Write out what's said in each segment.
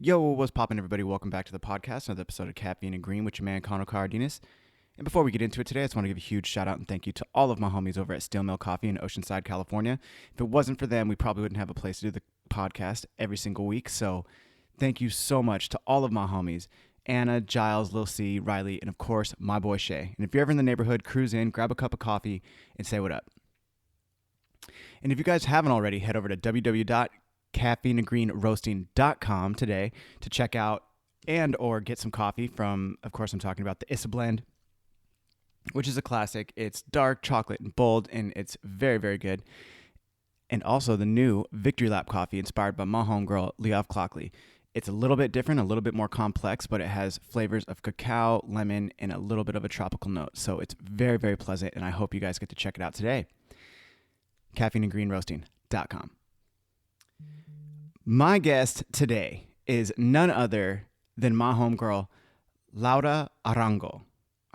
Yo, what's poppin', everybody? Welcome back to the podcast, another episode of Caffeine and Green with your man, Connor Cardenas. And before we get into it today, I just want to give a huge shout out and thank you to all of my homies over at Steel Mill Coffee in Oceanside, California. If it wasn't for them, we probably wouldn't have a place to do the podcast every single week. So thank you so much to all of my homies, Anna, Giles, Lil C, Riley, and of course, my boy Shay. And if you're ever in the neighborhood, cruise in, grab a cup of coffee, and say what up. And if you guys haven't already, head over to www.caffeineandgreenroasting.com today to check out and or get some coffee from, of course, I'm talking about the Issa Blend, which is a classic. It's dark chocolate and bold, and it's very, very good. And also the new Victory Lap coffee inspired by my homegirl, Leof Clockley. It's a little bit different, a little bit more complex, but it has flavors of cacao, lemon, and a little bit of a tropical note. So it's very, very pleasant, and I hope you guys get to check it out today. Caffeineandgreenroasting.com. My guest today is none other than my homegirl, Laura Arango.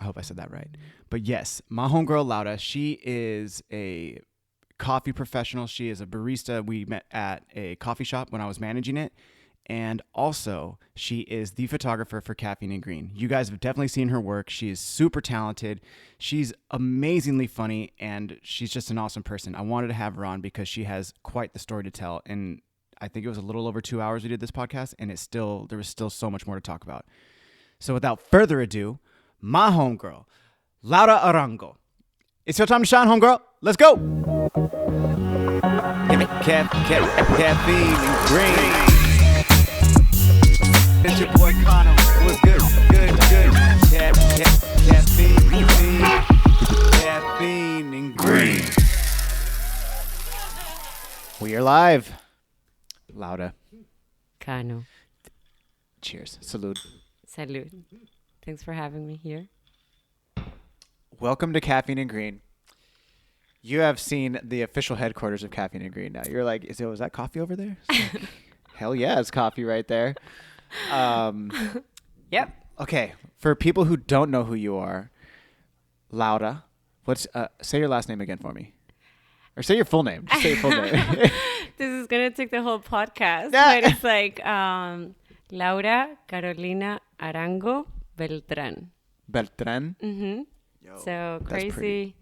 I hope I said that right. But yes, my homegirl, Laura, she is a coffee professional. She is a barista. We met at a coffee shop when I was managing it. And also, she is the photographer for Caffeine and Green. You guys have definitely seen her work. She is super talented. She's amazingly funny, and she's just an awesome person. I wanted to have her on because she has quite the story to tell. And I think it was a little over 2 hours we did this podcast, and there was still so much more to talk about. So without further ado, my homegirl, Laura Arango. It's your time to shine, homegirl. Let's go. Give me caffeine and green. It's your boy Connor. What's good? Good. Caffeine and green. We are live. Laura. Cano. Cheers. Salud. Salud. Thanks for having me here. Welcome to Caffeine and Green. You have seen the official headquarters of Caffeine and Green now. You're like, is that coffee over there? Like, hell yeah, it's coffee right there. Yep. Okay, for people who don't know who you are, Laura, say your last name again for me. Or say your full name. Just say your full name. This is going to take the whole podcast. But it's like Laura Carolina Arango Beltran. Beltran? Mm-hmm. Yo, so crazy. Pretty.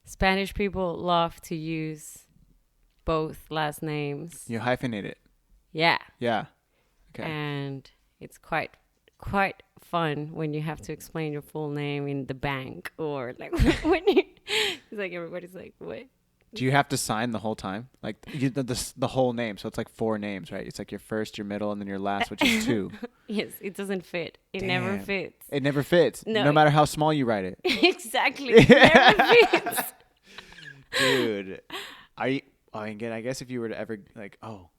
Spanish people love to use both last names. You hyphenate it. Yeah. Yeah. Okay. And it's quite fun when you have to explain your full name in the bank or like when you it's like everybody's like, what? Do you have to sign the whole time? Like the whole name. So it's like 4 names, right? It's like your first, your middle, and then your last, which is 2. Yes, it doesn't fit. It Damn. Never fits. It never fits. No matter how small you write it. Exactly. It never fits. Dude. I guess if you were to ever like, I'm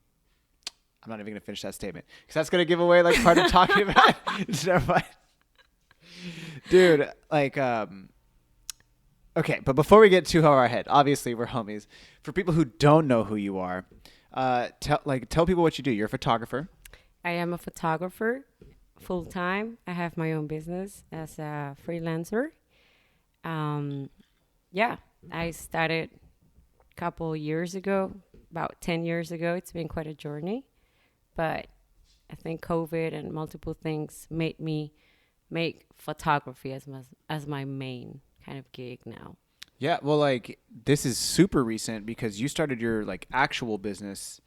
not even going to finish that statement because that's going to give away like part of talking about it. It's never mind. Dude, like, okay, but before we get too far ahead, obviously we're homies. For people who don't know who you are, tell people what you do. You're a photographer. I am a photographer full time. I have my own business as a freelancer. I started a couple years ago, about 10 years ago. It's been quite a journey, but I think COVID and multiple things made me make photography as my main kind of gig now. Yeah, well, like this is super recent because you started your like actual business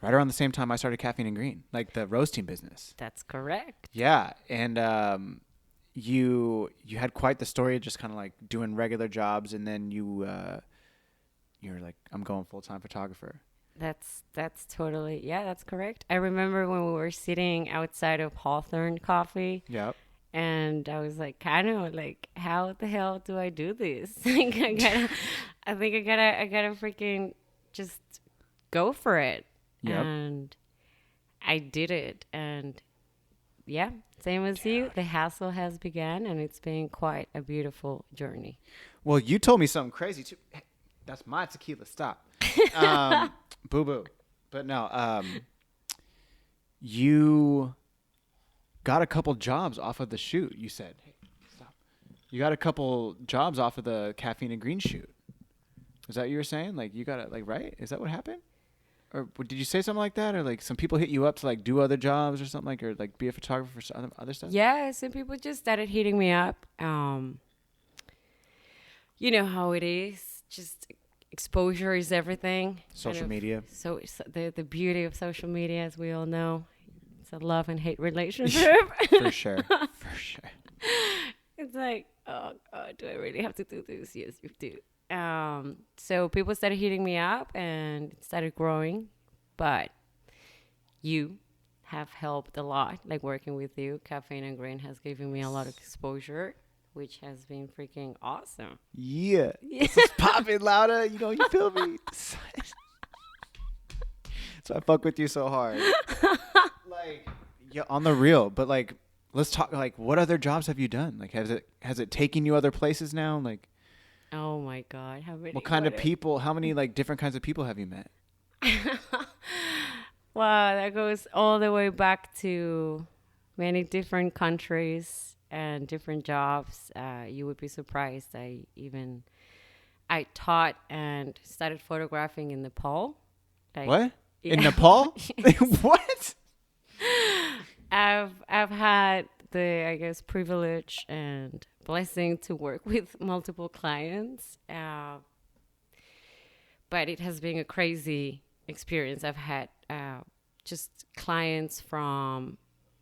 right around the same time I started Caffeine and Green, like the roasting business. That's correct. Yeah, and you had quite the story of just kind of like doing regular jobs, and then you're like, I'm going full-time photographer. That's totally, yeah, that's correct. I remember when we were sitting outside of Hawthorne Coffee. Yep. And I was like, kind of like, how the hell do I do this? Like, I gotta freaking just go for it. Yep. And I did it. And yeah, same as you, the hassle has begun, and it's been quite a beautiful journey. Well, you told me something crazy too. Hey, that's my tequila. Stop. Boo boo. But no, you got a couple jobs off of the shoot. You said, hey, stop. You got a couple jobs off of the Caffeine and Green shoot. Is that what you were saying? Like, you got it, like, right? Is that what happened? or did you say something like that, or like some people hit you up to like do other jobs or something, like, or like be a photographer for some other stuff? Yeah, some people just started hitting me up. You know how it is. Just exposure is everything. Social media. So it's the beauty of social media, as we all know, it's a love and hate relationship. For sure. For sure. It's like, oh God, do I really have to do this? Yes, you do. So people started hitting me up and it started growing, but you have helped a lot. Like working with you, Caffeine and Grain has given me a lot of exposure, which has been freaking awesome. Yeah. This is popping, Lauda. You know, you feel me? So I fuck with you so hard. Like, yeah, on the real. But like, let's talk. Like, what other jobs have you done? Like, has it taken you other places now? Like, oh my God, how many? what kind of people? How many like different kinds of people have you met? Wow, that goes all the way back to many different countries and different jobs. You would be surprised. I taught and started photographing in Nepal. Like, What? yeah. In Nepal? What? I've had the, I guess, privilege and blessing to work with multiple clients. But it has been a crazy experience. I've had just clients from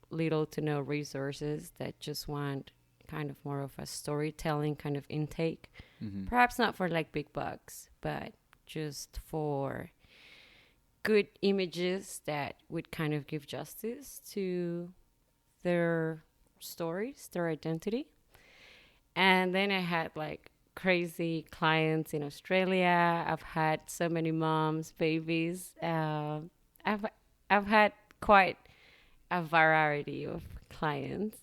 little to no resources that just want kind of more of a storytelling kind of intake. Mm-hmm. Perhaps not for like big bucks, but just for good images that would kind of give justice to their stories, their identity. And then I had like crazy clients in Australia. I've had so many moms, babies. I've had quite a variety of clients.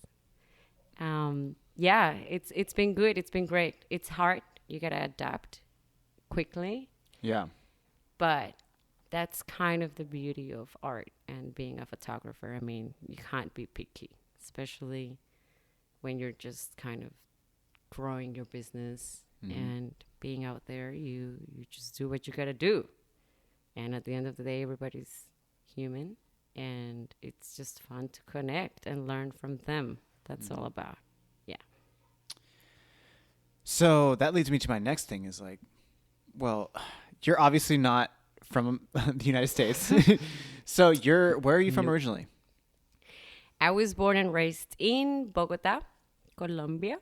Yeah, it's been good. It's been great. It's hard. You gotta adapt quickly. Yeah. But that's kind of the beauty of art and being a photographer. I mean, you can't be picky, especially when you're just kind of growing your business and being out there. You just do what you gotta do. And at the end of the day, everybody's human. And it's just fun to connect and learn from them. That's all about. Yeah. So that leads me to my next thing is like, well, you're obviously not from the United States. So where are you from originally? I was born and raised in Bogota, Colombia.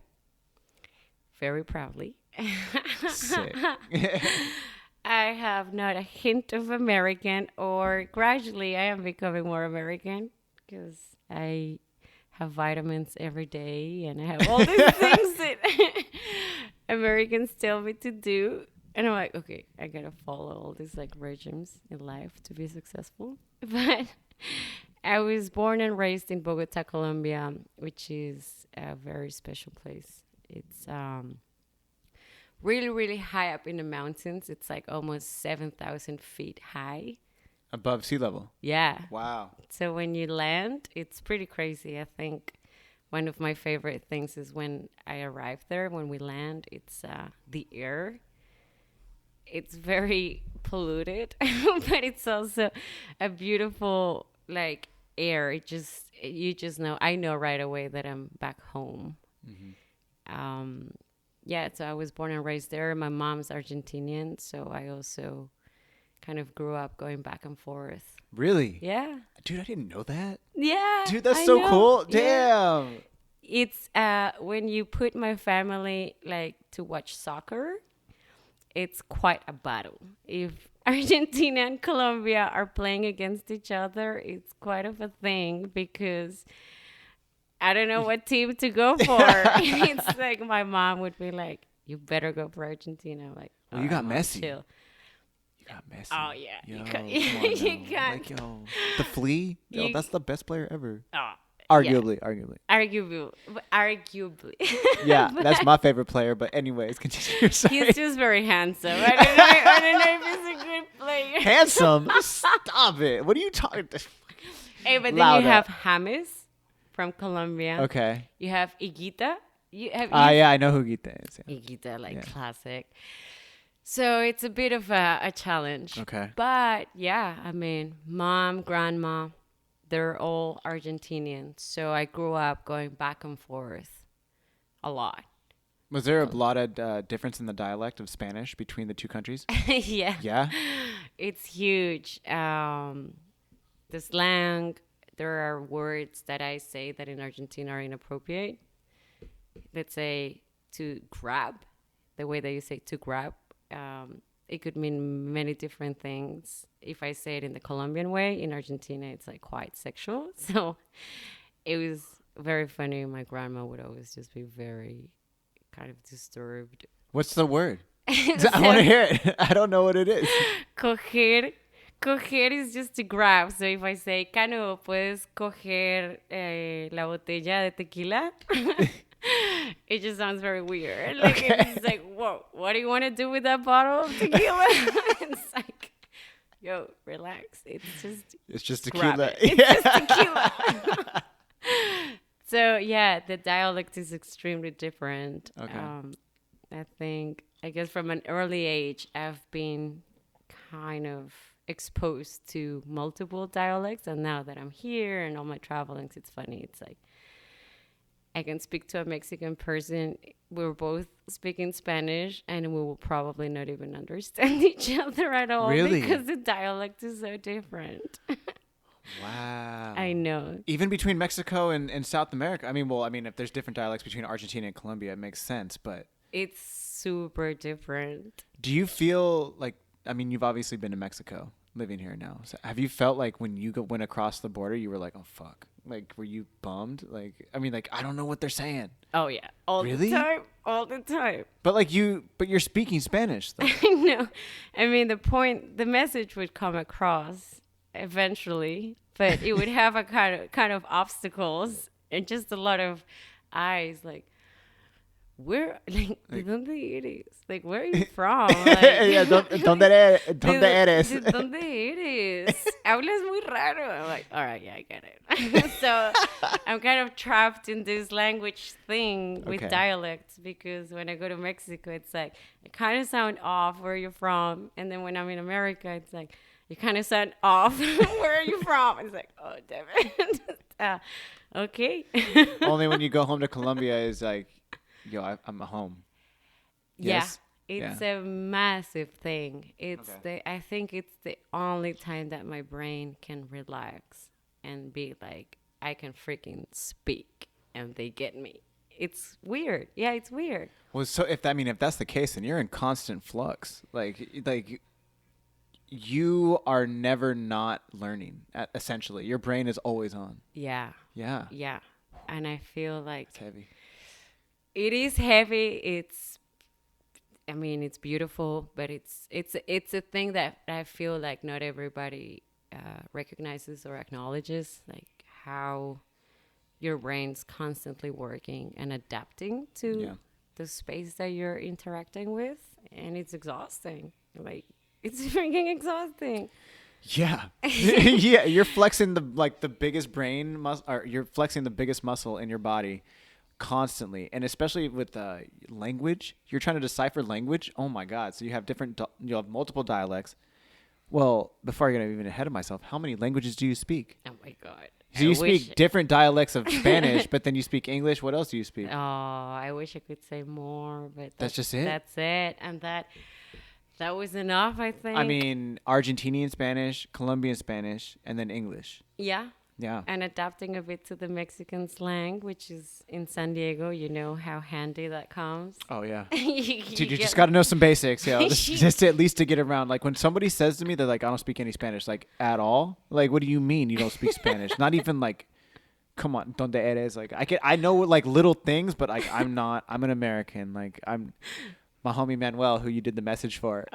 Very proudly. Sick. I have not a hint of American, or gradually I am becoming more American because I have vitamins every day and I have all these things that Americans tell me to do. And I'm like, okay, I gotta follow all these like regimes in life to be successful. But I was born and raised in Bogota, Colombia, which is a very special place. It's really, really high up in the mountains. It's like almost 7,000 feet high. Above sea level? Yeah. Wow. So when you land, it's pretty crazy. I think one of my favorite things is when I arrive there, when we land, it's the air. It's very polluted, but it's also a beautiful like air. You just know. I know right away that I'm back home. Mm-hmm. Yeah, so I was born and raised there. My mom's Argentinian, so I also kind of grew up going back and forth. Really? Yeah. Dude, I didn't know that. Yeah. Dude, that's so cool. Damn. Yeah. It's when you put my family like to watch soccer, it's quite a battle. If Argentina and Colombia are playing against each other, it's quite of a thing because I don't know what team to go for. It's like my mom would be like, "You better go for Argentina." I'm like, well, you got Messi. Chill. You got Messi. Oh yeah, yo, you can't. Like, yo, the flea. Yo, that's the best player ever. Oh, arguably. Yeah, that's my favorite player. But anyways, continue. Sorry. He's just very handsome. I don't know if he's a good player. Handsome? Stop it. What are you talking? Hey, but then you have James from Colombia. Okay. You have Higuita. Yeah, I know who Gita is. Yeah. Higuita, like classic. So it's a bit of a challenge. Okay. But yeah, I mean, mom, grandma, they're all Argentinians. So I grew up going back and forth a lot. Was there a lot of difference in the dialect of Spanish between the two countries? Yeah. Yeah. It's huge. The slang, there are words that I say that in Argentina are inappropriate. Let's say to grab, the way that you say to grab. It could mean many different things. If I say it in the Colombian way, in Argentina, it's like quite sexual. So it was very funny. My grandma would always just be very kind of disturbed. What's the word? So, I want to hear it. I don't know what it is. Coger is just to grab. So if I say, Cano, puedes coger la botella de tequila? It just sounds very weird. Like, it's like, whoa, what do you want to do with that bottle of tequila? It's like, yo, relax. It's just grab tequila. it. It's just tequila. So, yeah, the dialect is extremely different. Okay. I guess from an early age, I've been kind of exposed to multiple dialects. And now that I'm here and all my travelings, it's funny. It's like, I can speak to a Mexican person. We're both speaking Spanish, and we will probably not even understand each other at all. Really? Because the dialect is so different. Wow. I know. Even between Mexico and South America. I mean, if there's different dialects between Argentina and Colombia, it makes sense. But It's super different. do you feel like, I mean, you've obviously been to Mexico, living here now. So have you felt like when you went across the border, you were like, oh, fuck. Like, were you bummed? Like, I mean, like, I don't know what they're saying. Oh, yeah. All Really? the time. All the time. But you're speaking Spanish, though. I know. I mean, the message would come across eventually, but it would have a kind of obstacles and just a lot of eyes like, where, like ¿de dónde eres? Like, where are you from? Like, Yeah, ¿dónde eres? ¿De dónde eres? Hablas muy raro. I'm like, all right, yeah, I get it. So I'm kind of trapped in this language thing with Okay. dialects, because when I go to Mexico, it's like, I kind of sound off where you're from. And then when I'm in America, it's like, you kind of sound off. Where are you from? It's like, oh, damn it. Okay. Only when you go home to Colombia is like, yo, I'm home. Yes? Yeah, it's Yeah. a massive thing. Okay. I think it's the only time that my brain can relax and be like, I can freaking speak and they get me. It's weird. Yeah, it's weird. Well, so if that's the case, then you're in constant flux. Like you are never not learning. Essentially, your brain is always on. Yeah. Yeah. Yeah. And I feel like It's heavy. it is heavy. It's beautiful, but it's a thing that I feel like not everybody recognizes or acknowledges, like how your brain's constantly working and adapting to the space that you're interacting with, and it's exhausting. Like, it's freaking exhausting. Yeah. Yeah, you're flexing the biggest brain muscle, or you're flexing the biggest muscle in your body constantly, and especially with language, you're trying to decipher language. Oh my god. So you have multiple dialects. Well, before I get even ahead of myself, how many languages do you speak? Oh my god. So you speak different dialects of Spanish, but then you speak English. What else do you speak? Oh, I wish I could say more, but That's just it? That's it. And that was enough, I think. I mean, Argentinian Spanish, Colombian Spanish, and then English. Yeah. Yeah. And adapting a bit to the Mexican slang, which is in San Diego, you know how handy that comes. Oh, yeah. you Dude, you just got to know some basics, yo. Just at least to get around. Like, when somebody says to me, they're like, I don't speak any Spanish, like, at all. Like, what do you mean you don't speak Spanish? Not even like, come on, donde eres? Like, I know like little things, but like, I'm an American. Like, my homie Manuel, who you did the message for,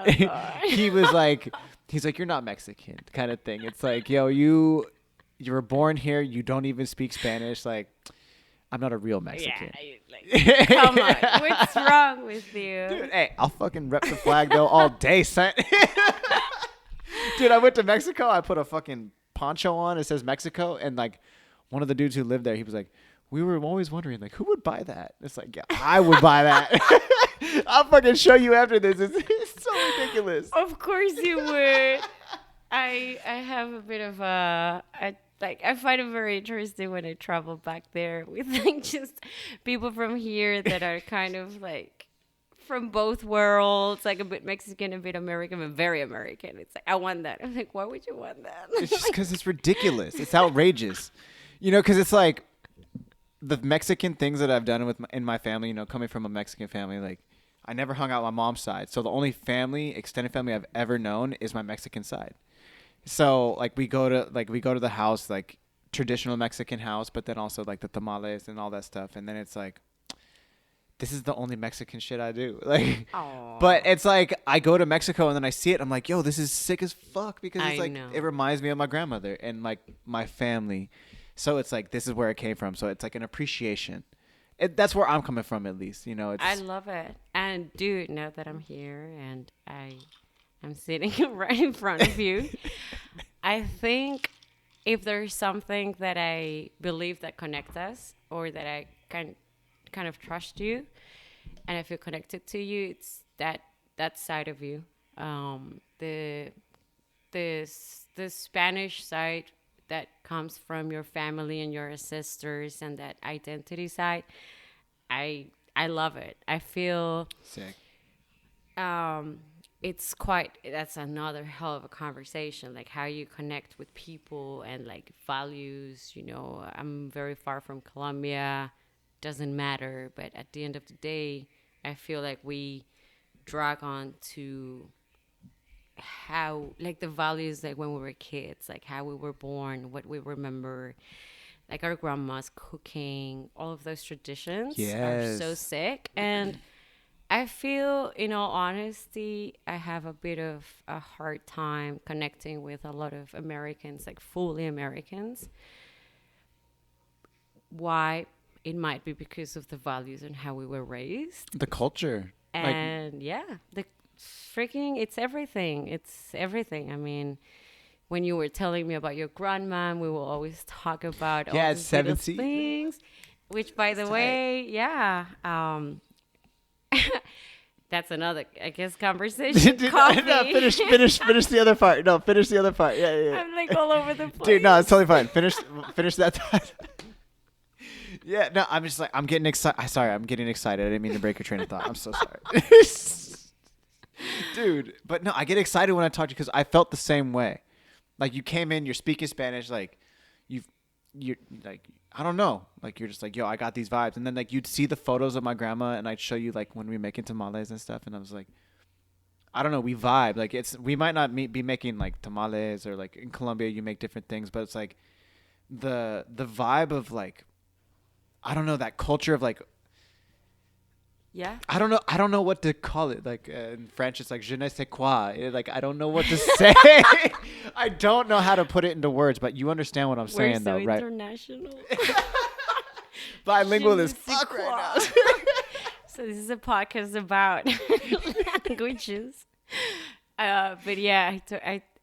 he was like, he's like, you're not Mexican, kind of thing. It's like, yo, you were born here. You don't even speak Spanish. Like, I'm not a real Mexican. Yeah, come on. What's wrong with you? Dude, hey, I'll fucking rep the flag though all day, son. Dude, I went to Mexico. I put a fucking poncho on. It says Mexico, and like one of the dudes who lived there, he was like, we were always wondering, like, who would buy that? It's like, yeah, I would buy that. I'll fucking show you after this. It's so ridiculous. Of course you would. I have a bit of I find it very interesting when I travel back there with like just people from here that are kind of like from both worlds, like a bit Mexican, a bit American, but very American. It's like, I want that. I'm like, why would you want that? It's just because it's ridiculous. It's outrageous. Because it's like the Mexican things that I've done in my family, coming from a Mexican family, like I never hung out on my mom's side. So the only extended family I've ever known is my Mexican side. So like we go to the house, like traditional Mexican house, but then also like the tamales and all that stuff. And then it's like, this is the only Mexican shit I do. Like, aww. But it's like I go to Mexico and then I see it. I'm like, yo, this is sick as fuck because it's like it reminds me of my grandmother and like my family. So it's like this is where it came from. So it's like an appreciation. That's where I'm coming from, at least. I love it. And dude, now that I'm here and I'm sitting right in front of you, I think if there's something that I believe that connects us, or that I kind of trust you and I feel connected to you, it's that side of you. The Spanish side that comes from your family and your ancestors, and that identity side, I love it. I feel sick. That's another hell of a conversation, like how you connect with people and like values. I'm very far from Colombia, doesn't matter, but at the end of the day, I feel like we drag on to how, like, the values, like when we were kids, like how we were born, what we remember, like our grandma's cooking, all of those traditions are so sick. And I feel, in all honesty, I have a bit of a hard time connecting with a lot of Americans, like fully Americans. Why? It might be because of the values and how we were raised. The culture. And it's everything. It's everything. I mean, when you were telling me about your grandma, we will always talk about all these little things. Which, by the way, that's another, I guess, conversation. Coffee. No, finish the other part. No, finish the other part. Yeah. I'm like all over the place. Dude, no, it's totally fine. Finish that part. Yeah, no, I'm just like, I'm getting excited. Sorry, I'm getting excited. I didn't mean to break your train of thought. I'm so sorry. Dude, but no, I get excited when I talk to you because I felt the same way. Like, you came in, you're speaking Spanish, like, you're like, I don't know. Like, you're just like, yo, I got these vibes. And then, like, you'd see the photos of my grandma, and I'd show you, like, when we were making tamales and stuff. And I was like, I don't know, we vibe. Like, we might not be making, like, tamales, or, like, in Colombia, you make different things. But it's, like, the vibe of, like, I don't know, that culture of, like, yeah. I don't know what to call it. Like, in French, it's like, je ne sais quoi. Like, I don't know what to say. I don't know how to put it into words, but you understand what I'm saying, though, right? International. Bilingual as fuck right now. So this is a podcast about languages. But yeah,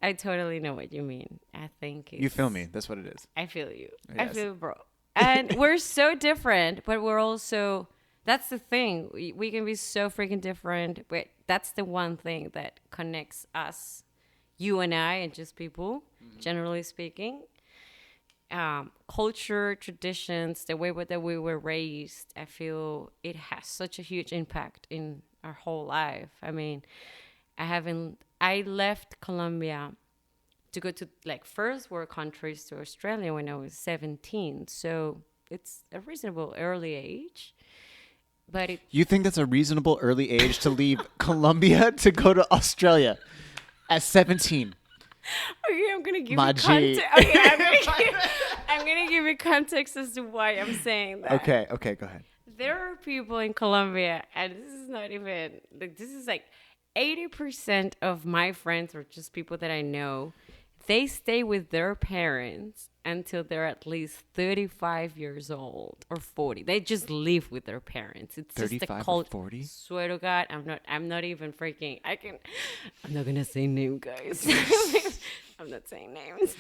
I totally know what you mean. I think you feel me. That's what it is. I feel you. Yes. I feel, bro. And we're so different, but we're also, that's the thing. We can be so freaking different, but that's the one thing that connects us, you and I, and just people, generally speaking. Culture, traditions, the way that we were raised, I feel it has such a huge impact in our whole life. I mean, I left Colombia to go to, like, first world countries, to Australia when I was 17. So it's a reasonable early age. But you think that's a reasonable early age to leave Colombia to go to Australia at 17? Okay, I'm gonna give you context. Okay, I'm gonna give you context as to why I'm saying that. Okay, go ahead. There are people in Colombia, and this is not even, like, this is like 80% of my friends, or just people that I know, they stay with their parents until they're at least 35 years old or 40. They just live with their parents. It's 35 just a cult. 40? Swear to God, I'm not even freaking. I'm not gonna say name, guys. I'm not saying names.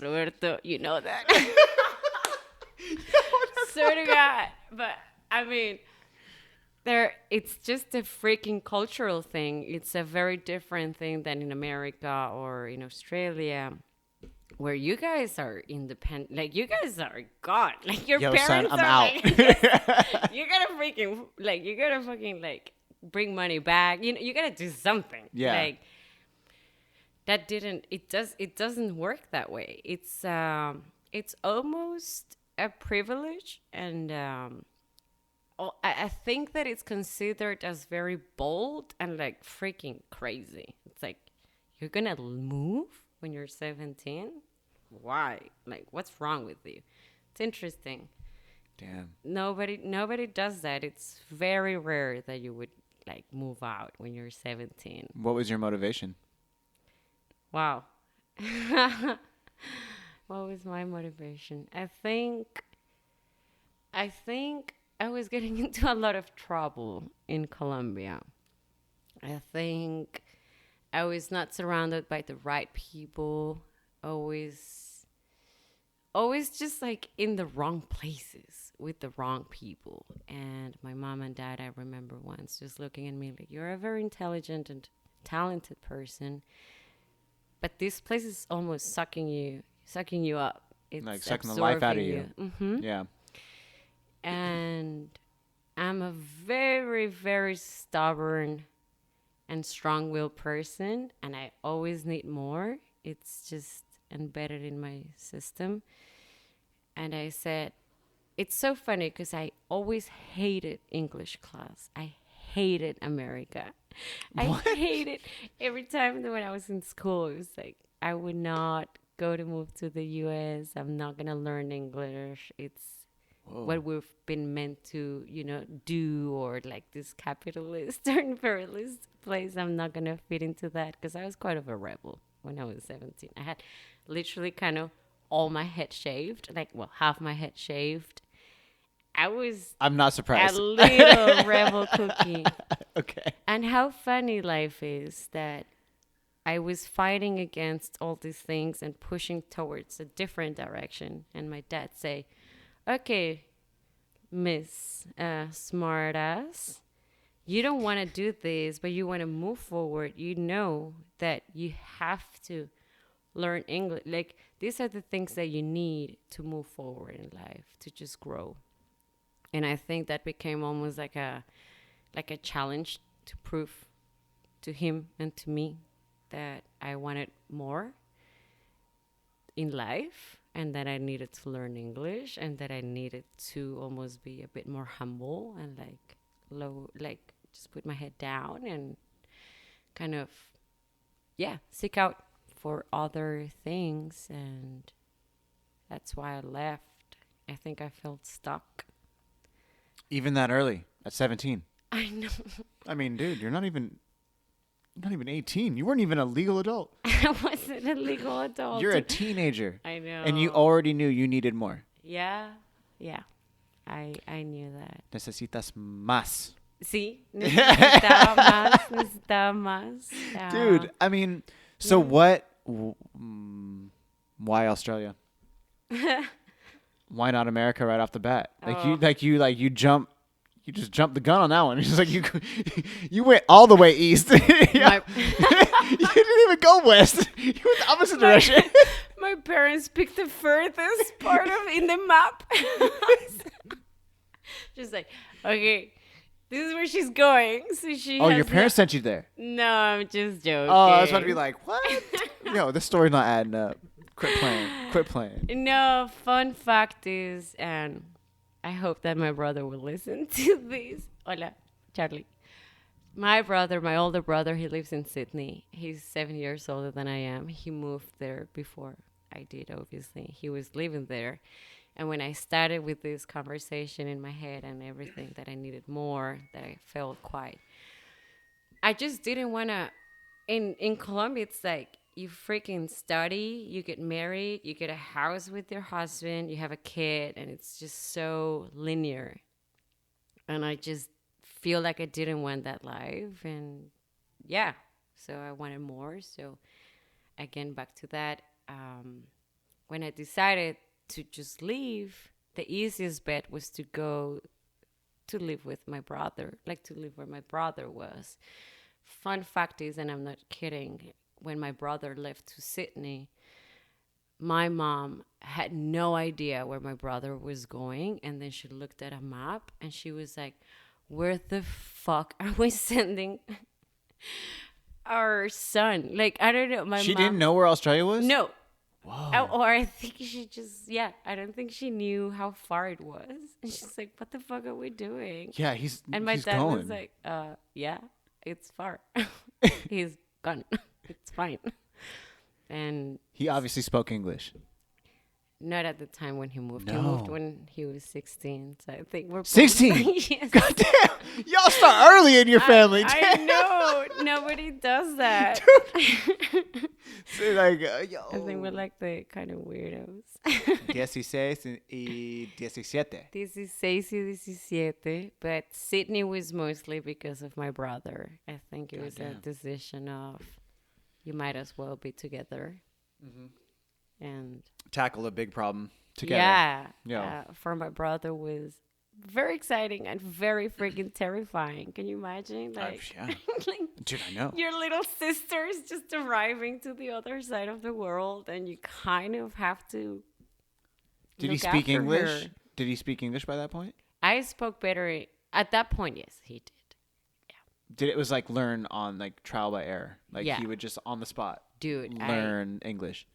Roberto, you know that. Swear But I mean, it's just a freaking cultural thing. It's a very different thing than in America or in Australia, where you guys are independent. Like you guys are God. Like your Yo, son, parents I'm are out. like, you gotta freaking like you gotta fucking like bring money back. You gotta do something. Yeah. Like it doesn't work that way. It's almost a privilege, and I think that it's considered as very bold and like freaking crazy. It's like you're gonna move when you're 17. Why? Like, what's wrong with you? It's interesting. Damn. Nobody does that. It's very rare that you would like move out when you're 17. What was your motivation? Wow. What was my motivation? I think I was getting into a lot of trouble in Colombia. I think I was not surrounded by the right people. Always just like in the wrong places with the wrong people. And my mom and dad, I remember once just looking at me like, you're a very intelligent and talented person, but this place is almost sucking you up. It's Like sucking the life out of you. Mm-hmm. Yeah. And I'm a very, very stubborn and strong-willed person, and I always need more. It's just embedded in my system. And I said, it's so funny because I always hated English class. I hated America. What? I hated every time that when I was in school. It was like, I would not go to move to the US. I'm not going to learn English. It's Whoa. what we've been meant to, do, or like this capitalist or imperialist place. I'm not going to fit into that because I was quite of a rebel when I was 17. I had literally kind of all my head shaved, like, well, half my head shaved. I'm not surprised. A little rebel cookie. Okay. And how funny life is that I was fighting against all these things and pushing towards a different direction. And my dad say, okay, Miss Smartass, you don't want to do this, but you want to move forward. You know that you have to learn English. Like, these are the things that you need to move forward in life, to just grow. And I think that became almost like a challenge to prove to him and to me that I wanted more in life, and that I needed to learn English, and that I needed to almost be a bit more humble and like low, like just put my head down and kind of, seek out for other things. And that's why I left. I think I felt stuck. Even that early, at 17. I know. I mean, dude, you're not even 18. You weren't even a legal adult. I wasn't a legal adult. You're a teenager. I know. And you already knew you needed more. Yeah. I knew that. Necesitas más. Sí, necesitaba más. Dude, I mean, so what? Why Australia? Why not America right off the bat? You just jumped the gun on that one. It's just like you went all the way east. You didn't even go west. You went the opposite direction. My parents picked the furthest part of in the map. Just like, okay, this is where she's going. So she. Oh, your parents sent you there. No, I'm just joking. Oh, I was about to be like, what? Yo, this story's not adding up. Quit playing. No, fun fact is, and I hope that my brother will listen to this. Hola, Charlie. My older brother, he lives in Sydney. He's 7 years older than I am. He moved there before I did, obviously. He was living there. And when I started with this conversation in my head and everything, that I needed more, that I felt I just didn't want to. In Colombia, it's like you freaking study, you get married, you get a house with your husband, you have a kid, and it's just so linear. And I just feel like I didn't want that life. And so I wanted more. So again, back to that. When I decided to just leave, the easiest bet was to go to live with my brother, like to live where my brother was. Fun fact is, and I'm not kidding, when my brother left to Sydney, my mom had no idea where my brother was going. And then she looked at a map and she was like, where the fuck are we sending our son? Like, I don't know. She didn't know where Australia was? No. Whoa. Or I think she just, I don't think she knew how far it was. And she's like, what the fuck are we doing? Yeah, and my he's dad going. was like, yeah, it's far. He's gone. It's fine. And he obviously spoke English. not at the time when he moved. No. He moved when he was 16. So I think we're 16? Yes. God damn. Y'all start early in your family. I know. Nobody does that. So like, yo. I think we're like the kind of weirdos. 16 y 17. 16 y 17. But Sydney was mostly because of my brother. I think it was a decision of you might as well be together. And tackle a big problem together. Yeah. For my brother was very exciting and very freaking terrifying. Can you imagine? Like, like, dude, I know. Your little sister's just arriving to the other side of the world, and you kind of have to. Did he speak English? Did he speak English by that point? I spoke better at that point. Yes, he did. Did it was like learn on like trial by error? Like he would just on the spot, learn English.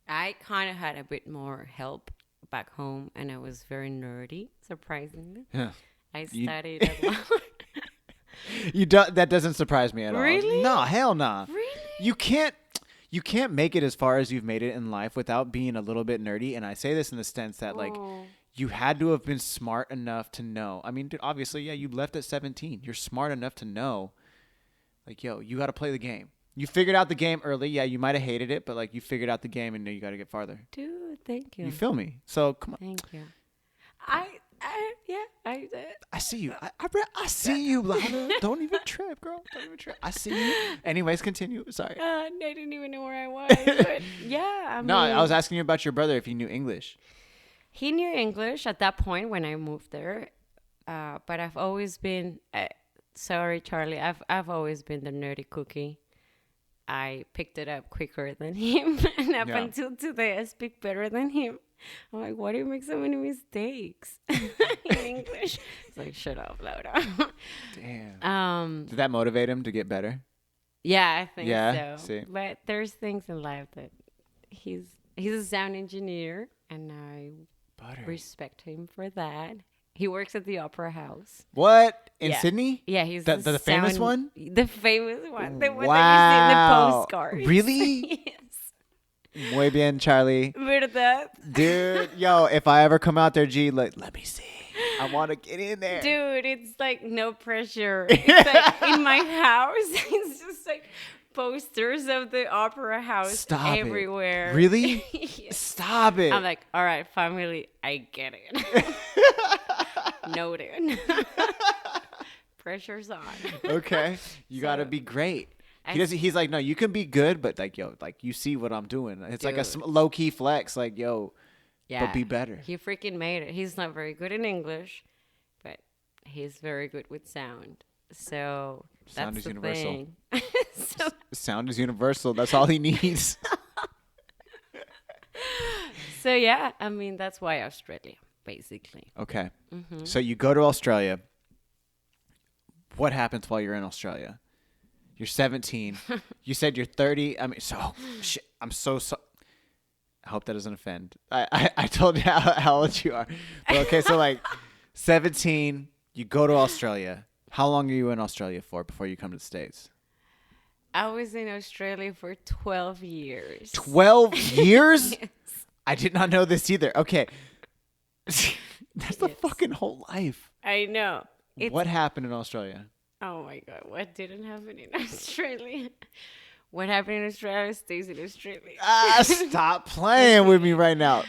I kind of had a bit more help back home, and I was very nerdy, surprisingly. Yeah. I studied a lot. That doesn't surprise me at all. Really? No, hell no. Really? You can't make it as far as you've made it in life without being a little bit nerdy. And I say this in the sense that like you had to have been smart enough to know. I mean, dude, obviously, you left at 17. You're smart enough to know, like, yo, you got to play the game. You figured out the game early. Yeah, you might have hated it, but like you figured out the game and now you got to get farther. Dude, thank you. You feel me? So come on. Thank you. I did. I see you. I see you, Lana. Don't even trip, girl. Don't even trip. I see you. Anyways, continue. Sorry. I didn't even know where I was. But yeah, I was asking you about your brother if he knew English. He knew English at that point when I moved there, but I've always been. Sorry, Charlie. I've always been the nerdy cookie. I picked it up quicker than him, and up until today, I speak better than him. I'm like, why do you make so many mistakes in English? It's like, shut up, Laura. Damn. Did that motivate him to get better? Yeah, I think so. See. But there's things in life that he's a sound engineer, and I respect him for that. He works at the Opera House. What? In Sydney? Yeah, he's the famous one? The famous one. The one that you see in the postcards. Really? Yes. Muy bien, Charlie. ¿Verdad? Dude, yo, if I ever come out there, G, let me see. I want to get in there. Dude, it's like no pressure. It's like in my house, it's just like posters of the Opera House everywhere. It. Really? Yes. Stop it. I'm like, all right, family, I get it. Noted. Pressure's on. Okay. You got to be great. He's like, no, you can be good, but like, yo, like you see what I'm doing. It's like a low key flex. Like, yo, but be better. He freaking made it. He's not very good in English, but he's very good with sound. So sound that's is the universal. Thing. Sound is universal. That's all he needs. So yeah, I mean, that's why Australia, basically. Okay. Mm-hmm. So you go to Australia. What happens while you're in Australia? You're 17. You said you're 30. I mean, shit. I'm so. I hope that doesn't offend. I told you how old you are. But okay, so like 17, you go to Australia. How long are you in Australia for before you come to the States? I was in Australia for 12 years. 12 years? Yes. I did not know this either. Okay. That's the fucking whole life. I know. What happened in Australia? Oh my God. What didn't happen in Australia? What happened in Australia stays in Australia. Stop playing with me right now.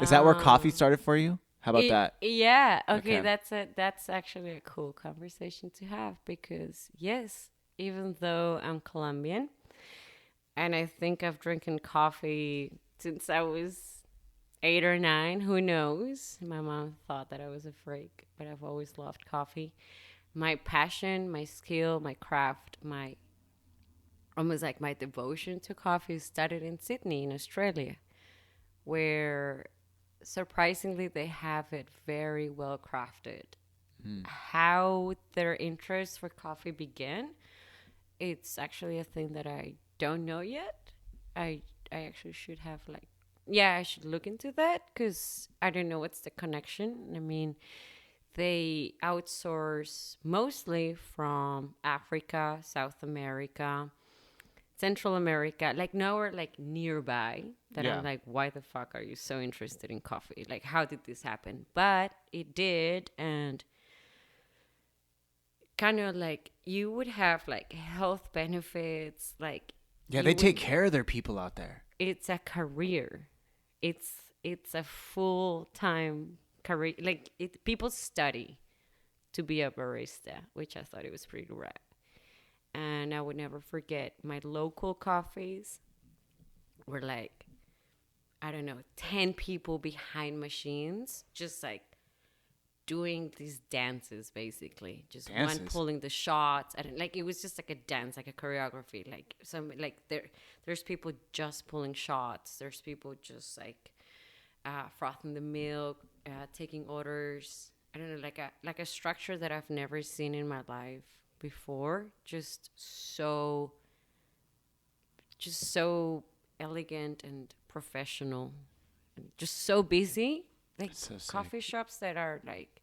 Is that where coffee started for you? How about that? Yeah. Okay. That's actually a cool conversation to have because yes, even though I'm Colombian and I think I've drinking coffee since I was 8 or 9, who knows? My mom thought that I was a freak, but I've always loved coffee. My passion, my skill, my craft, my almost like my devotion to coffee started in Sydney, in Australia, where surprisingly they have it very well crafted. How their interest for coffee began, it's actually a thing that I don't know yet. I I actually should have like yeah, I should look into that because I don't know what's the connection. I mean, they outsource mostly from Africa, South America, Central America, like nowhere like nearby that Yeah. I'm like, why the fuck are you so interested in coffee? Like, how did this happen? But it did, and kind of like you would have like health benefits, like Yeah, you they take would. care of their people out there. It's a career. It's a full time career. Like it, people study to be a barista, which I thought it was pretty rad. And I would never forget my local coffees were like, I don't know, 10 people behind machines, just like doing these dances basically. Just one Dances? pulling the shots. I don't like it was just like a dance, like a choreography. Like some like there's people just pulling shots. There's people just like frothing the milk, taking orders. I don't know, like a structure that I've never seen in my life before. Just so elegant and professional, and just so busy. Like That's so sick. coffee shops that are like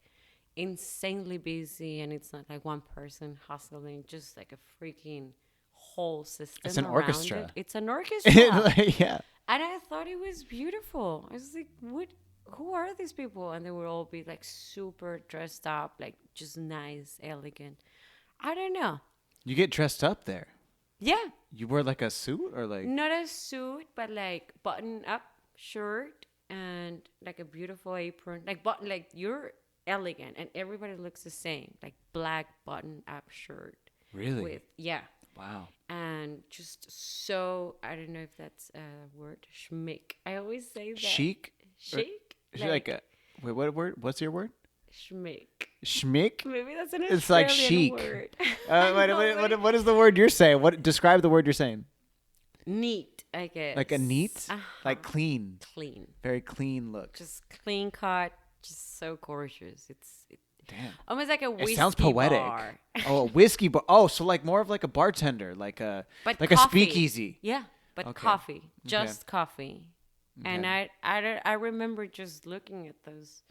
insanely busy, and it's not like one person hustling, just like a freaking whole system It's an around orchestra. it. It's an orchestra. Like, yeah. And I thought it was beautiful. I was like, what? Who are these people? And they would all be like super dressed up, like just nice, elegant. I don't know. You get dressed up there. Yeah, You wear like a suit or like. not a suit, but like button up shirt and like a beautiful apron. Like button, like you're elegant, and everybody looks the same. Like black button up shirt Really? with yeah, Wow. and just so I don't know if that's a word, schmick. I always say that Chic? chic, Is it like a. Wait, what word? What's your word? schmick. Schmick? Maybe that's an It's like Australian chic. word. What is the word you're saying? What describe the word you're saying? Neat, I guess. Like a neat, Uh-huh. like clean, Clean, very clean look. just clean cut, just so gorgeous. Damn. Almost like a whiskey It sounds poetic. bar. Oh, a whiskey bar. Oh, so like more of like a bartender, like a But like coffee. a speakeasy. Yeah, but Okay. coffee, just coffee. And Okay. I remember just looking at those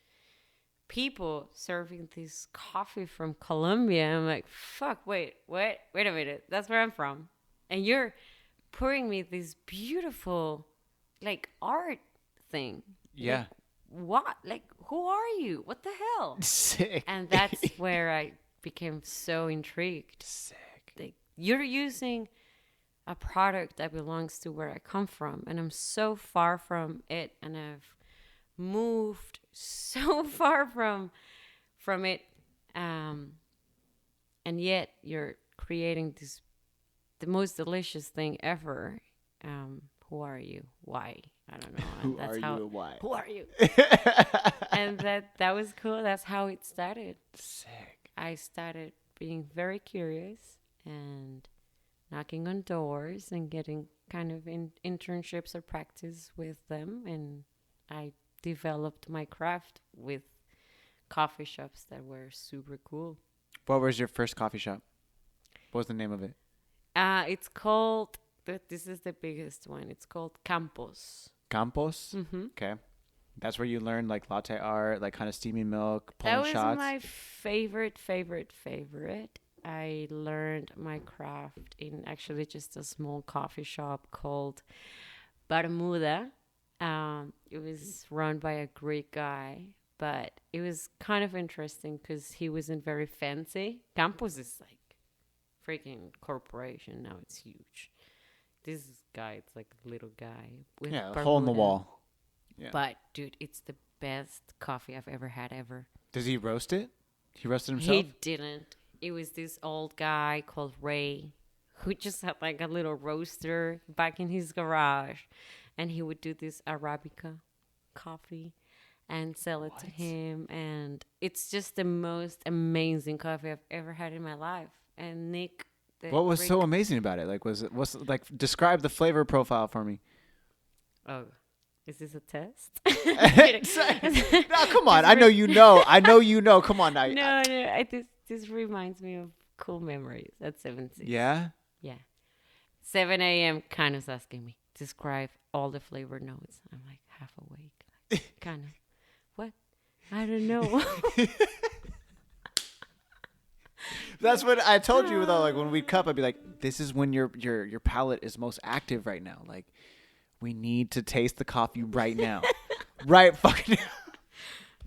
people serving this coffee from Colombia. I'm like, fuck, wait a minute. That's where I'm from. And you're pouring me this beautiful, like, art thing. Yeah. Like, what? Like, who are you? What the hell? Sick. And that's where I became so intrigued. Sick. Like, you're using a product that belongs to where I come from, and I'm so far from it, and I've moved so far from it, and yet you're creating this the most delicious thing ever. Who are you? Why? I don't know. And Who are you and why? Who are you? And that was cool. That's how it started. Sick. I started being very curious and knocking on doors and getting kind of internships or practice with them. And I developed my craft with coffee shops that were super cool. What was your first coffee shop? What was the name of it? It's called, this is the biggest one. It's called Campos. Campos. Mm-hmm. Okay. That's where you learned like latte art, like kind of steamy milk, pulling That was shots. my favorite. I learned my craft in actually just a small coffee shop called Bermuda. It was run by a Greek guy, but it was kind of interesting because he wasn't very fancy. Campos is like freaking corporation now; it's huge. This guy, it's like a little guy with Yeah, a hole in the Bermuda. wall. Yeah. But dude, it's the best coffee I've ever had ever. Does he roast it? He roasted himself? He didn't. It was this old guy called Ray who just had like a little roaster back in his garage, and he would do this Arabica. coffee and sell it to him. And it's just the most amazing coffee I've ever had in my life. And Nick, what was so amazing about it? Like, what's like, describe the flavor profile for me. Oh, is this a test? No, come on. I know you know. Come on now. No. This reminds me of cool memories at 7-6. Yeah? Yeah. 7 a.m. kind of asking me, describe all the flavor notes. I'm like half awake. Like, kind of, what? I don't know. That's what I told you though. Like when we'd cup, I'd be like, "This is when your palate is most active right now. Like, we need to taste the coffee right now, right fucking."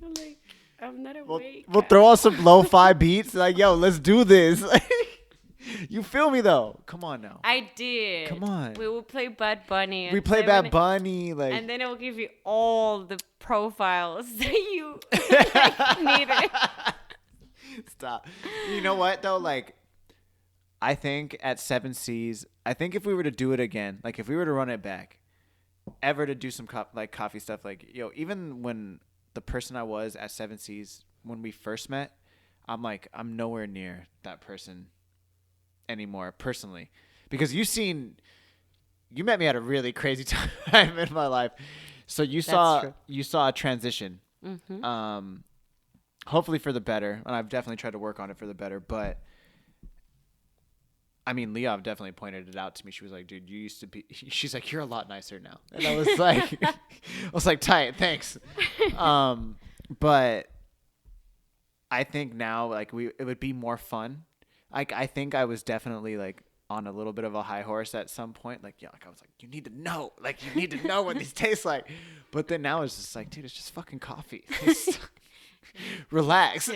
I'm like, I'm not awake. We'll throw on some lo-fi beats. Like, yo, let's do this. You feel me though? Come on now. I did. Come on. We will play Bad Bunny. We play Bad Bunny, like, and then it will give you all the profiles that you needed. Stop. You know what though? Like, I think at 7Cs, I think if we were to do it again, like if we were to run it back, ever to do some coffee stuff, like, yo, even when the person I was at 7Cs when we first met, I'm like, I'm nowhere near that person anymore personally, because you met me at a really crazy time in my life, so you saw a transition. Mm-hmm. Hopefully for the better, and I've definitely tried to work on it for the better. But I mean, Leov definitely pointed it out to me. She was like, "Dude, you used to be." She's like, "You're a lot nicer now," and I was like, "Tight, thanks." But I think now, like, it would be more fun. Like, I think I was definitely like on a little bit of a high horse at some point. Like, yeah, like I was like, you need to know what these taste like. But then now it's just like, dude, it's just fucking coffee. Relax.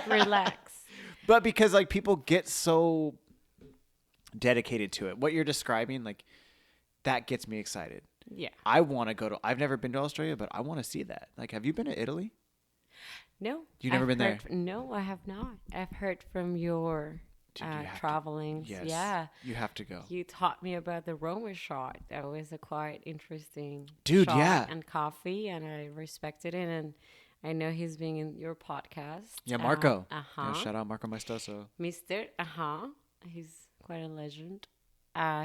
Relax. But because like people get so dedicated to it, what you're describing, like, that gets me excited. Yeah. I want to go to. I've never been to Australia, but I want to see that. Like, have you been to Italy? No. You've never been there? No, I have not. I've heard from your traveling. Yes. Yeah. You have to go. You taught me about the Roma shot. That was a quite interesting shot. Yeah. And coffee, and I respected it. And I know he's being in your podcast. Yeah, Marco. Yeah, shout out Marco Maestoso. Mr. He's quite a legend.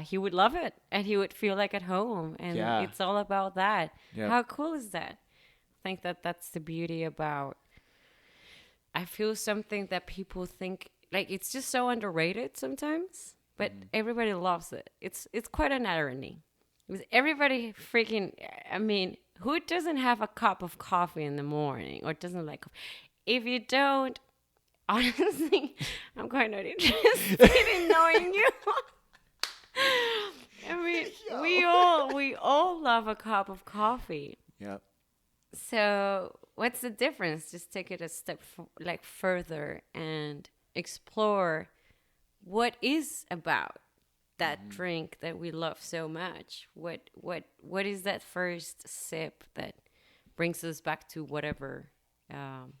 He would love it, and he would feel like at home. And it's all about that. Yep. How cool is that? I think that's the beauty about. I feel something that people think, like, it's just so underrated sometimes, but everybody loves it. It's quite an irony. Because everybody freaking, I mean, who doesn't have a cup of coffee in the morning or doesn't like coffee? If you don't, honestly, I'm quite not interested in knowing you. I mean, we all love a cup of coffee. Yep. So what's the difference? Just take it a step further and explore what is about that drink that we love so much. What is that first sip that brings us back to whatever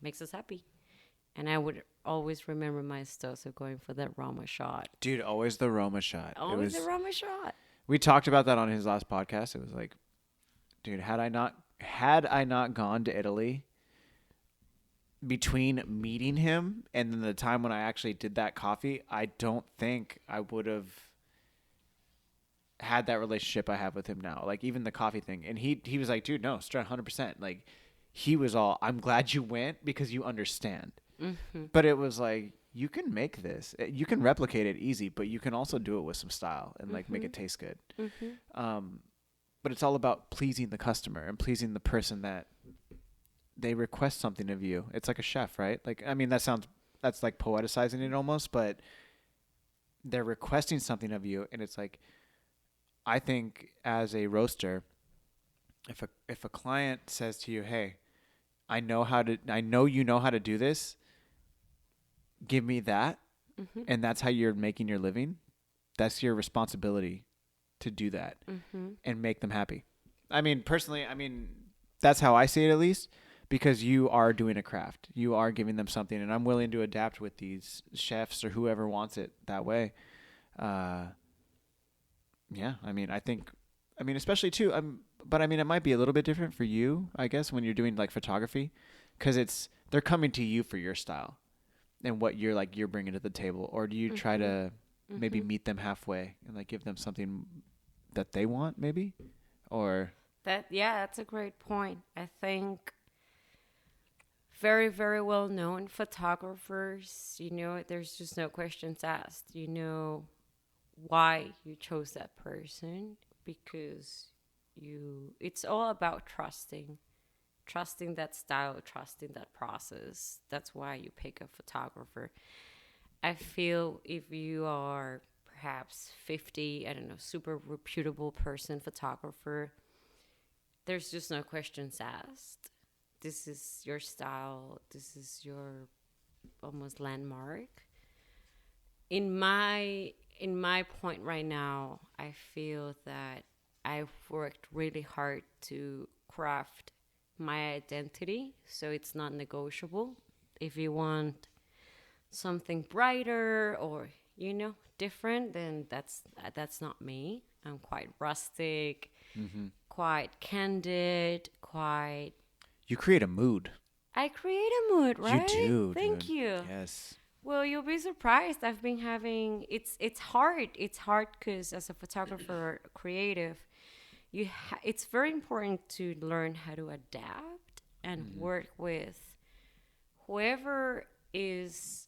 makes us happy? And I would always remember my Stoso going for that Roma shot. Dude, always the Roma shot. Always the Roma shot. We talked about that on his last podcast. It was like, dude, had I not gone to Italy, between meeting him and then the time when I actually did that coffee, I don't think I would have had that relationship I have with him now. Like, even the coffee thing. And he was like, dude, no, straight 100%. Like, he was all, I'm glad you went because you understand. Mm-hmm. But it was like, you can make this. You can replicate it easy, but you can also do it with some style and like make it taste good. Mm-hmm. But it's all about pleasing the customer and pleasing the person that they request something of you. It's like a chef, right? Like, I mean, that's like poeticizing it almost, but they're requesting something of you. And it's like, I think as a roaster, if a client says to you, hey, I know you know how to do this, give me that. Mm-hmm. And that's how you're making your living. That's your responsibility to do that and make them happy. I mean, personally, that's how I see it, at least, because you are doing a craft. You are giving them something, and I'm willing to adapt with these chefs or whoever wants it that way. Yeah, I mean, I think I mean, especially too. But I mean, it might be a little bit different for you, I guess, when you're doing like photography, because they're coming to you for your style and what you're bringing to the table, or do you try Mm-hmm. to maybe Mm-hmm. meet them halfway and like give them something that they want, maybe, or That's a great point. I think very, very well known photographers, there's just no questions asked. You know why you chose that person because it's all about trusting that style, trusting that process. That's why you pick a photographer. I feel if you are perhaps 50, I don't know, super reputable person, photographer, there's just no questions asked. This is your style. This is your almost landmark. In my point right now, I feel that I've worked really hard to craft my identity, so it's not negotiable. If you want something brighter or different, then that's not me. I'm quite rustic, mm-hmm. quite candid, quite. You create a mood. I create a mood, You right? do, Thank dude. you. Yes. Well, you'll be surprised. I've been having it's hard. It's hard because as a photographer, creative, it's very important to learn how to adapt and Mm-hmm. work with whoever is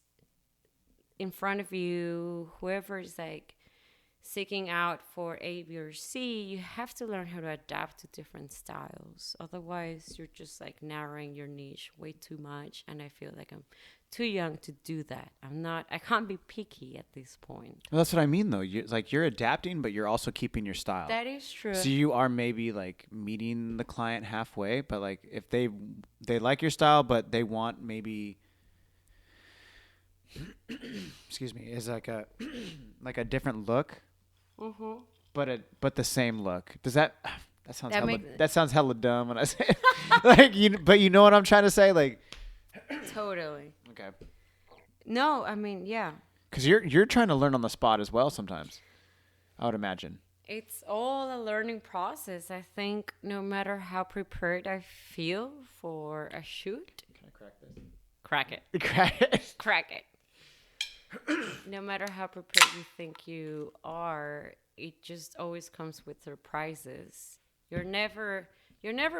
in front of you, whoever is like seeking out for A, B, or C, you have to learn how to adapt to different styles. Otherwise, you're just like narrowing your niche way too much. And I feel like I'm too young to do that. I can't be picky at this point. Well, that's what I mean, though. You're adapting, but you're also keeping your style. That is true. So you are maybe like meeting the client halfway, but like if they like your style, but they want maybe, excuse me, is like a like a different look, Mm-hmm. but the same look. Does that sounds That hella makes that sounds hella dumb when I say it. Like but you know what I'm trying to say, like Totally. okay, No, I mean, yeah. because you're trying to learn on the spot as well sometimes. I would imagine. It's all a learning process. I think no matter how prepared I feel for a shoot, Can I crack this? crack it. Crack it. Crack it. No matter how prepared you think you are, it just always comes with surprises. You're never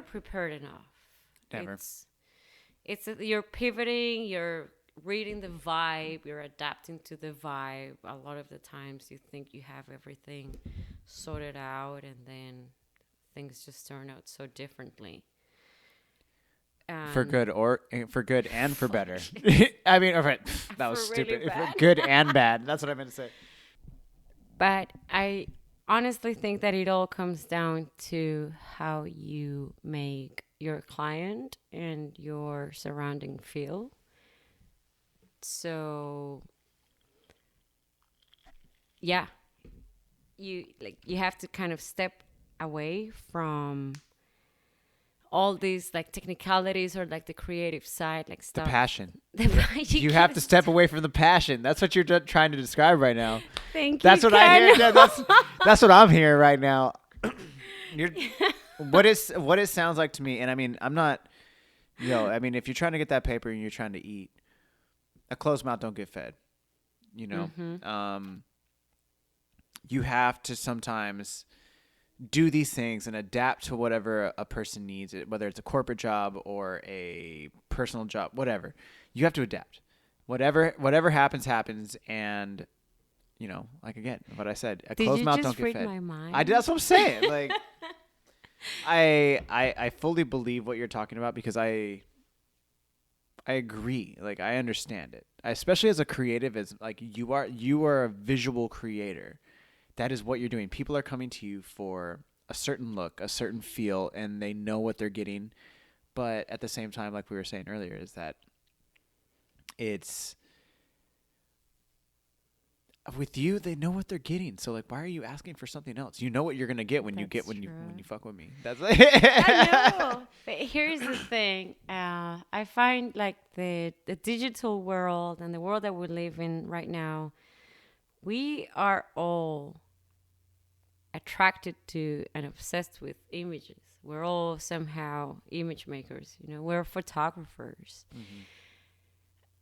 prepared enough. Never. You're pivoting, you're reading the vibe, you're adapting to the vibe. A lot of the times you think you have everything sorted out and then things just turn out so differently. For good and for better. I mean, all right, that was For really stupid. For bad. good and bad. That's what I meant to say. But I honestly think that it all comes down to how you make your client and your surrounding feel. So, yeah, you have to kind of step away from all these like technicalities or like the creative side, like The stuff. passion. You You have gotta to step away from the passion. That's what you're trying to describe right now. Thank That's you. what I hear. Ken. That's what I'm hearing right now. You're, what it sounds like to me, and I mean, I'm not. I mean, if you're trying to get that paper and you're trying to eat, a closed mouth don't get fed. You have to sometimes do these things and adapt to whatever a person needs, whether it's a corporate job or a personal job, whatever. You have to adapt. Whatever happens, and like again, what I said, a Did closed you mouth just don't get read fed. my mind? I did. That's what I'm saying. Like, I fully believe what you're talking about because I agree. Like, I understand it, especially as a creative, as like you are a visual creator. That is what you're doing. People are coming to you for a certain look, a certain feel, and they know what they're getting. But at the same time, like we were saying earlier, is that it's with you, they know what they're getting. So like, why are you asking for something else? You know what you're gonna get when you fuck with me. That's like I know. But here's the thing. I find like the digital world and the world that we live in right now, we are all attracted to and obsessed with images. We're all somehow image makers, we're photographers. Mm-hmm.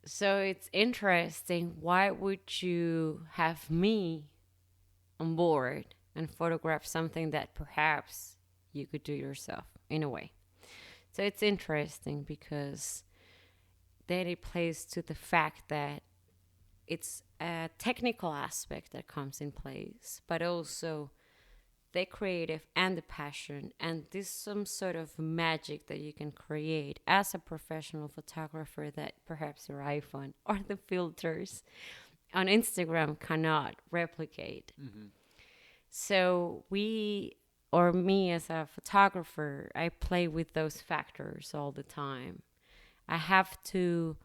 So it's interesting. Why would you have me on board and photograph something that perhaps you could do yourself in a way? So it's interesting because then it plays to the fact that it's a technical aspect that comes in place, but also the creative and the passion, and this some sort of magic that you can create as a professional photographer that perhaps your iPhone or the filters on Instagram cannot replicate. Mm-hmm. So or me as a photographer, I play with those factors all the time. I have to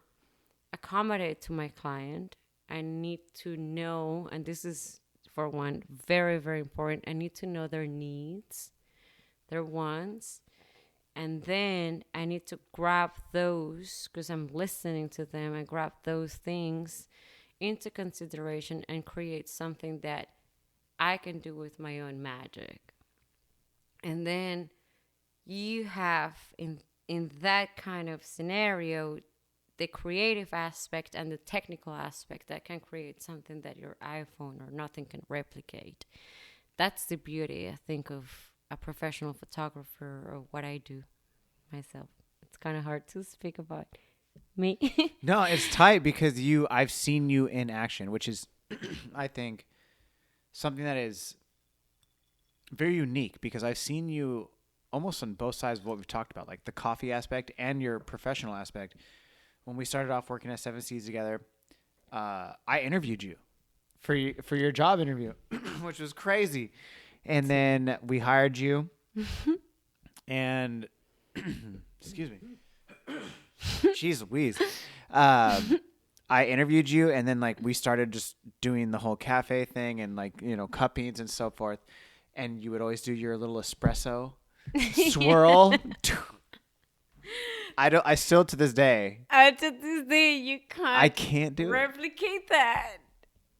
accommodate to my client. I need to know, and this is for one very, very important, I need to know their needs, their wants, and then I need to grab those, because I'm listening to them, I grab those things into consideration and create something that I can do with my own magic. And then you have in that kind of scenario the creative aspect and the technical aspect that can create something that your iPhone or nothing can replicate. That's the beauty, I think, of a professional photographer or what I do myself. It's kind of hard to speak about me. No, it's tight because I've seen you in action, which is, I think, something that is very unique because I've seen you almost on both sides of what we've talked about, like the coffee aspect and your professional aspect. When we started off working at Seven Seas together, I interviewed you for your job interview, which was crazy. And then we hired you, and excuse me, jeez Louise, I interviewed you, and then like we started just doing the whole cafe thing and like cup beans and so forth. And you would always do your little espresso swirl. I still to this day. To this day, you can't. I can't do replicate that,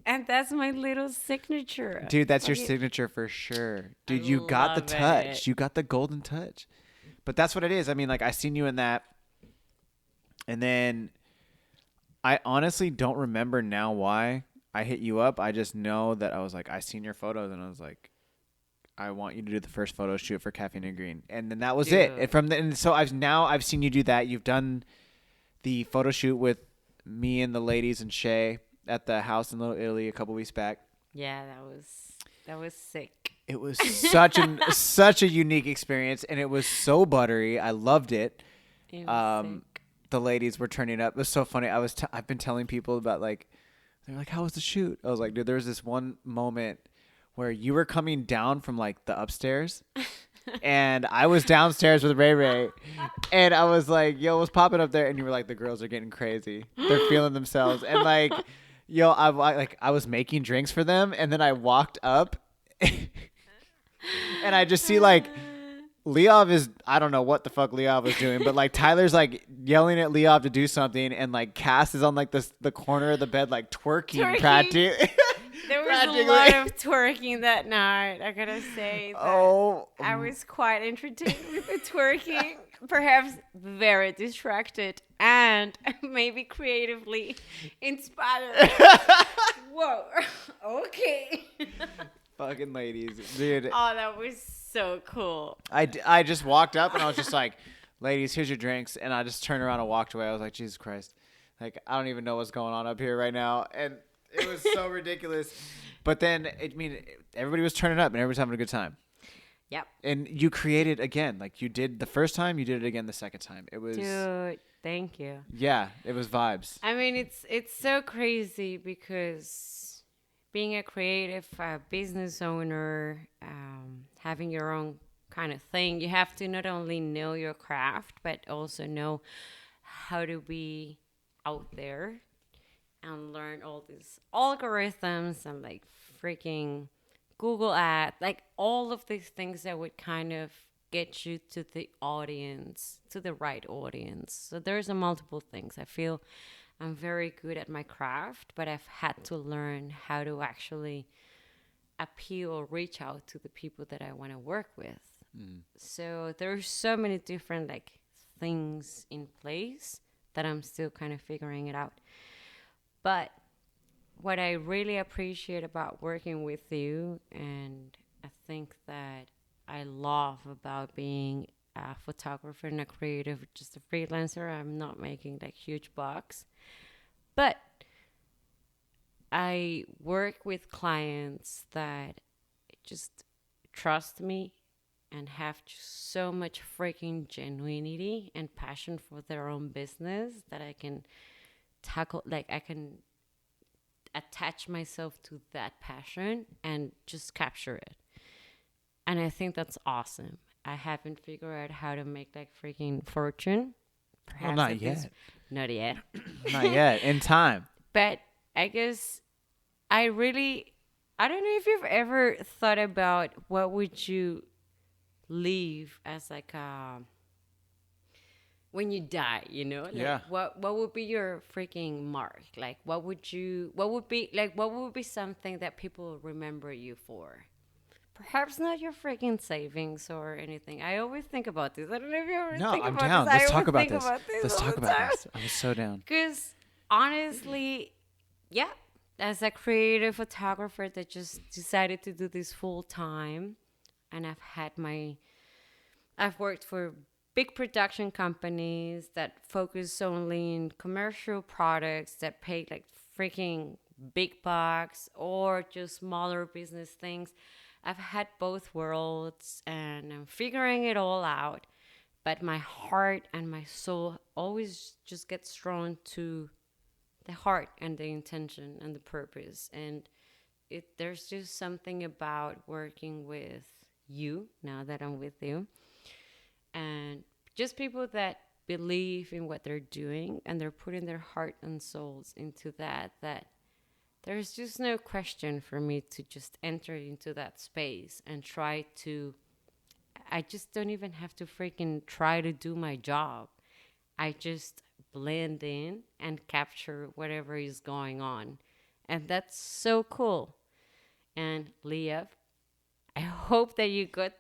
and that's my little signature. Dude, that's your signature for sure. Dude, you got the touch. You got the golden touch. But that's what it is. I mean, like I seen you in that, and then I honestly don't remember now why I hit you up. I just know that I was like, I seen your photos, and I was like, I want you to do the first photo shoot for Caffeine and Green. And then that was it. And so I've seen you do that. You've done the photo shoot with me and the ladies and Shay at the house in Little Italy a couple weeks back. Yeah, that was sick. It was such a unique experience, and it was so buttery. I loved it. It was sick. The ladies were turning up. It was so funny. I've been telling people about like, they're like, how was the shoot? I was like, dude, there was this one moment where you were coming down from like the upstairs and I was downstairs with Ray Ray, and I was like, yo, what's popping up there? And you were like, the girls are getting crazy. They're feeling themselves. And like, yo, I was making drinks for them, and then I walked up and I just see like Leov is, I don't know what the fuck Leov was doing, but like Tyler's like yelling at Leov to do something, and like Cass is on like the corner of the bed like twerking. Practically. There was a lot of twerking that night. I gotta say that I was quite entertained with the twerking, perhaps very distracted and maybe creatively inspired. Whoa, okay. Fucking ladies, dude. Oh, that was so cool. I just walked up and I was just like, ladies, here's your drinks. And I just turned around and walked away. I was like, Jesus Christ. Like, I don't even know what's going on up here right now. And it was so ridiculous. But then, everybody was turning up and everybody was having a good time. Yep. And you created again. Like, you did the first time, you did it again the second time. It was... Dude, thank you. Yeah, it was vibes. I mean, it's so crazy because being a creative business owner, having your own kind of thing, you have to not only know your craft, but also know how to be out there and learn all these algorithms and like freaking Google Ads, like all of these things that would kind of get you to the audience, to the right audience. So there's multiple things. I feel I'm very good at my craft, but I've had to learn how to actually appeal or reach out to the people that I want to work with. So there's so many different like things in place that I'm still kind of figuring it out. But what I really appreciate about working with you, and I think that I love about being a photographer and a creative, just a freelancer, I'm not making like huge bucks, but I work with clients that just trust me and have just so much freaking genuinity and passion for their own business that I can tackle, like I can attach myself to that passion and just capture it. And I think that's awesome. I haven't figured out how to make like freaking fortune. Perhaps Well, not yet. Not yet. Not yet. In time. But I guess I don't know if you've ever thought about what would you leave as like when you die, you know? Like Yeah. what would be your freaking mark? Like what would be something that people remember you for? Perhaps not your freaking savings or anything. I always think about this. I don't know if you ever No, think I'm about down. this. Let's I talk always about think this. Let's all talk the about time. this. I'm so down. Because honestly, yeah, as a creative photographer that just decided to do this full time, and I've worked for big production companies that focus only in commercial products that pay like freaking big bucks, or just smaller business things. I've had both worlds and I'm figuring it all out. But my heart and my soul always just gets drawn to the heart and the intention and the purpose. And there's just something about working with you now that I'm with you. And just people that believe in what they're doing and they're putting their heart and souls into that there's just no question for me to just enter into that space and I just don't even have to freaking try to do my job. I just blend in and capture whatever is going on. And that's so cool. And Leah, I hope that you got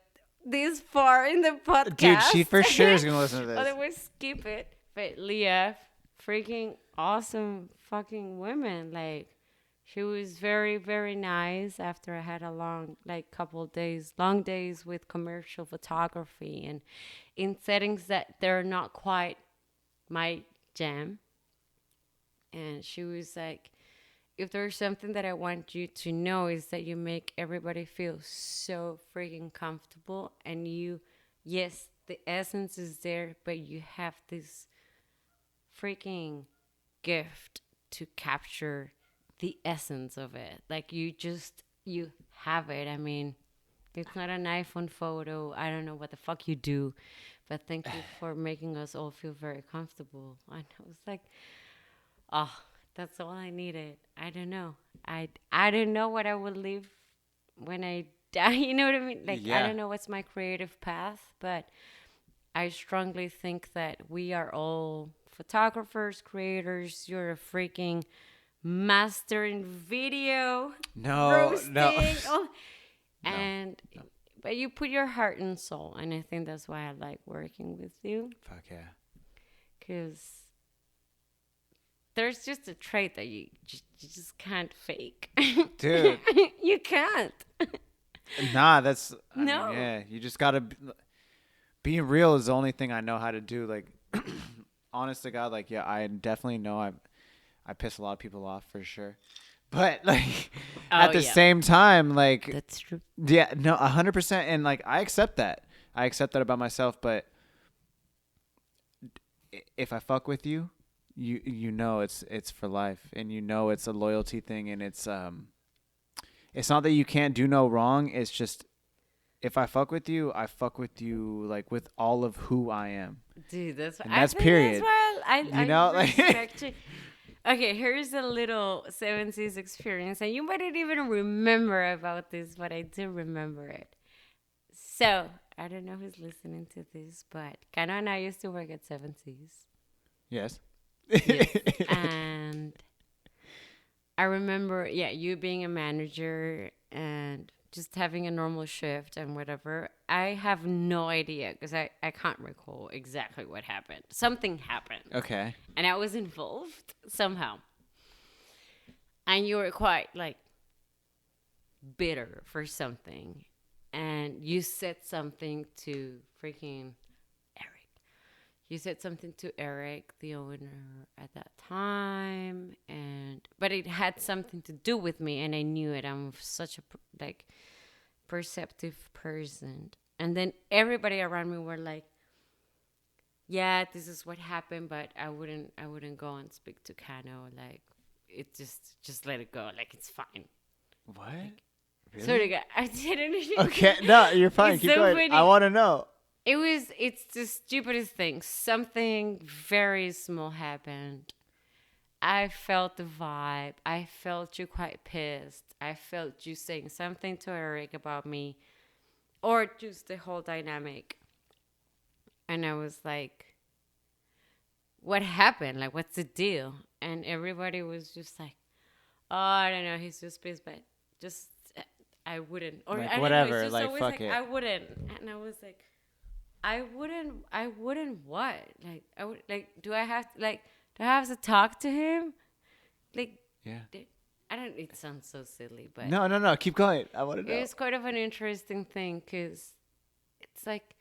this far in the podcast. Dude, she for sure is going to listen to this. Otherwise, skip it. But Leah, freaking awesome fucking woman. Like, she was very, very nice after I had a long days with commercial photography and in settings that they're not quite my jam. And she was like, if there's something that I want you to know is that you make everybody feel so freaking comfortable, and yes, the essence is there, but you have this freaking gift to capture the essence of it. Like you have it. I mean, it's not an iPhone photo. I don't know what the fuck you do, but thank you for making us all feel very comfortable. And I was like, oh, that's all I needed. I don't know. I don't know what I would leave when I die. You know what I mean? Like, Yeah. I don't know what's my creative path, but I strongly think that we are all photographers, creators. You're a freaking master in video. Roasting. Oh. And but you put your heart and soul, and I think that's why I like working with you. Fuck yeah. Because there's just a trait that you just can't fake. Dude. You can't. Nah, that's... I mean, No. yeah, you just got to... Being real is the only thing I know how to do. Like, honest to God, like, yeah, I definitely know I piss a lot of people off for sure. But, like, at the same time, like... That's true. Yeah, no, 100%. And, like, I accept that. I accept that about myself. But if I fuck with you, you know it's for life. And you know it's a loyalty thing. And it's not that you can't do no wrong. It's just... If I fuck with you, I fuck with you like with all of who I am. Dude, that's period. That's why I like respect you. Okay, here's a little 70s experience, and you might not even remember about this, but I do remember it. So, I don't know who's listening to this, but Kano and I used to work at 70s. Yes. Yes. And I remember, you being a manager, and just having a normal shift and whatever. I have no idea because I can't recall exactly what happened. Something happened. Okay. And I was involved somehow. And you were quite like bitter for something. And you said something to freaking Eric. You said something to Eric, the owner at that time, but it had something to do with me, and I knew it. I'm such a like perceptive person, and then everybody around me were like, "Yeah, this is what happened," but I wouldn't go and speak to Kano. Like, it just let it go. Like, it's fine. What? Really? Sorry, guys, I didn't. Okay, no, you're fine. It's Keep so going. funny. I want to know. It's the stupidest thing. Something very small happened. I felt the vibe. I felt you quite pissed. I felt you saying something to Eric about me, or just the whole dynamic. And I was like, what happened? Like, what's the deal? And everybody was just like, oh, I don't know. He's just pissed, but just, I wouldn't. Or Like, I don't whatever, know. It's just like, always fuck it. I wouldn't. And I was like, I wouldn't what? Like, do I have to talk to him? Like, Yeah. I don't, it sounds so silly, but No. Keep going. I want to know. it was kind of an interesting thing because it's like,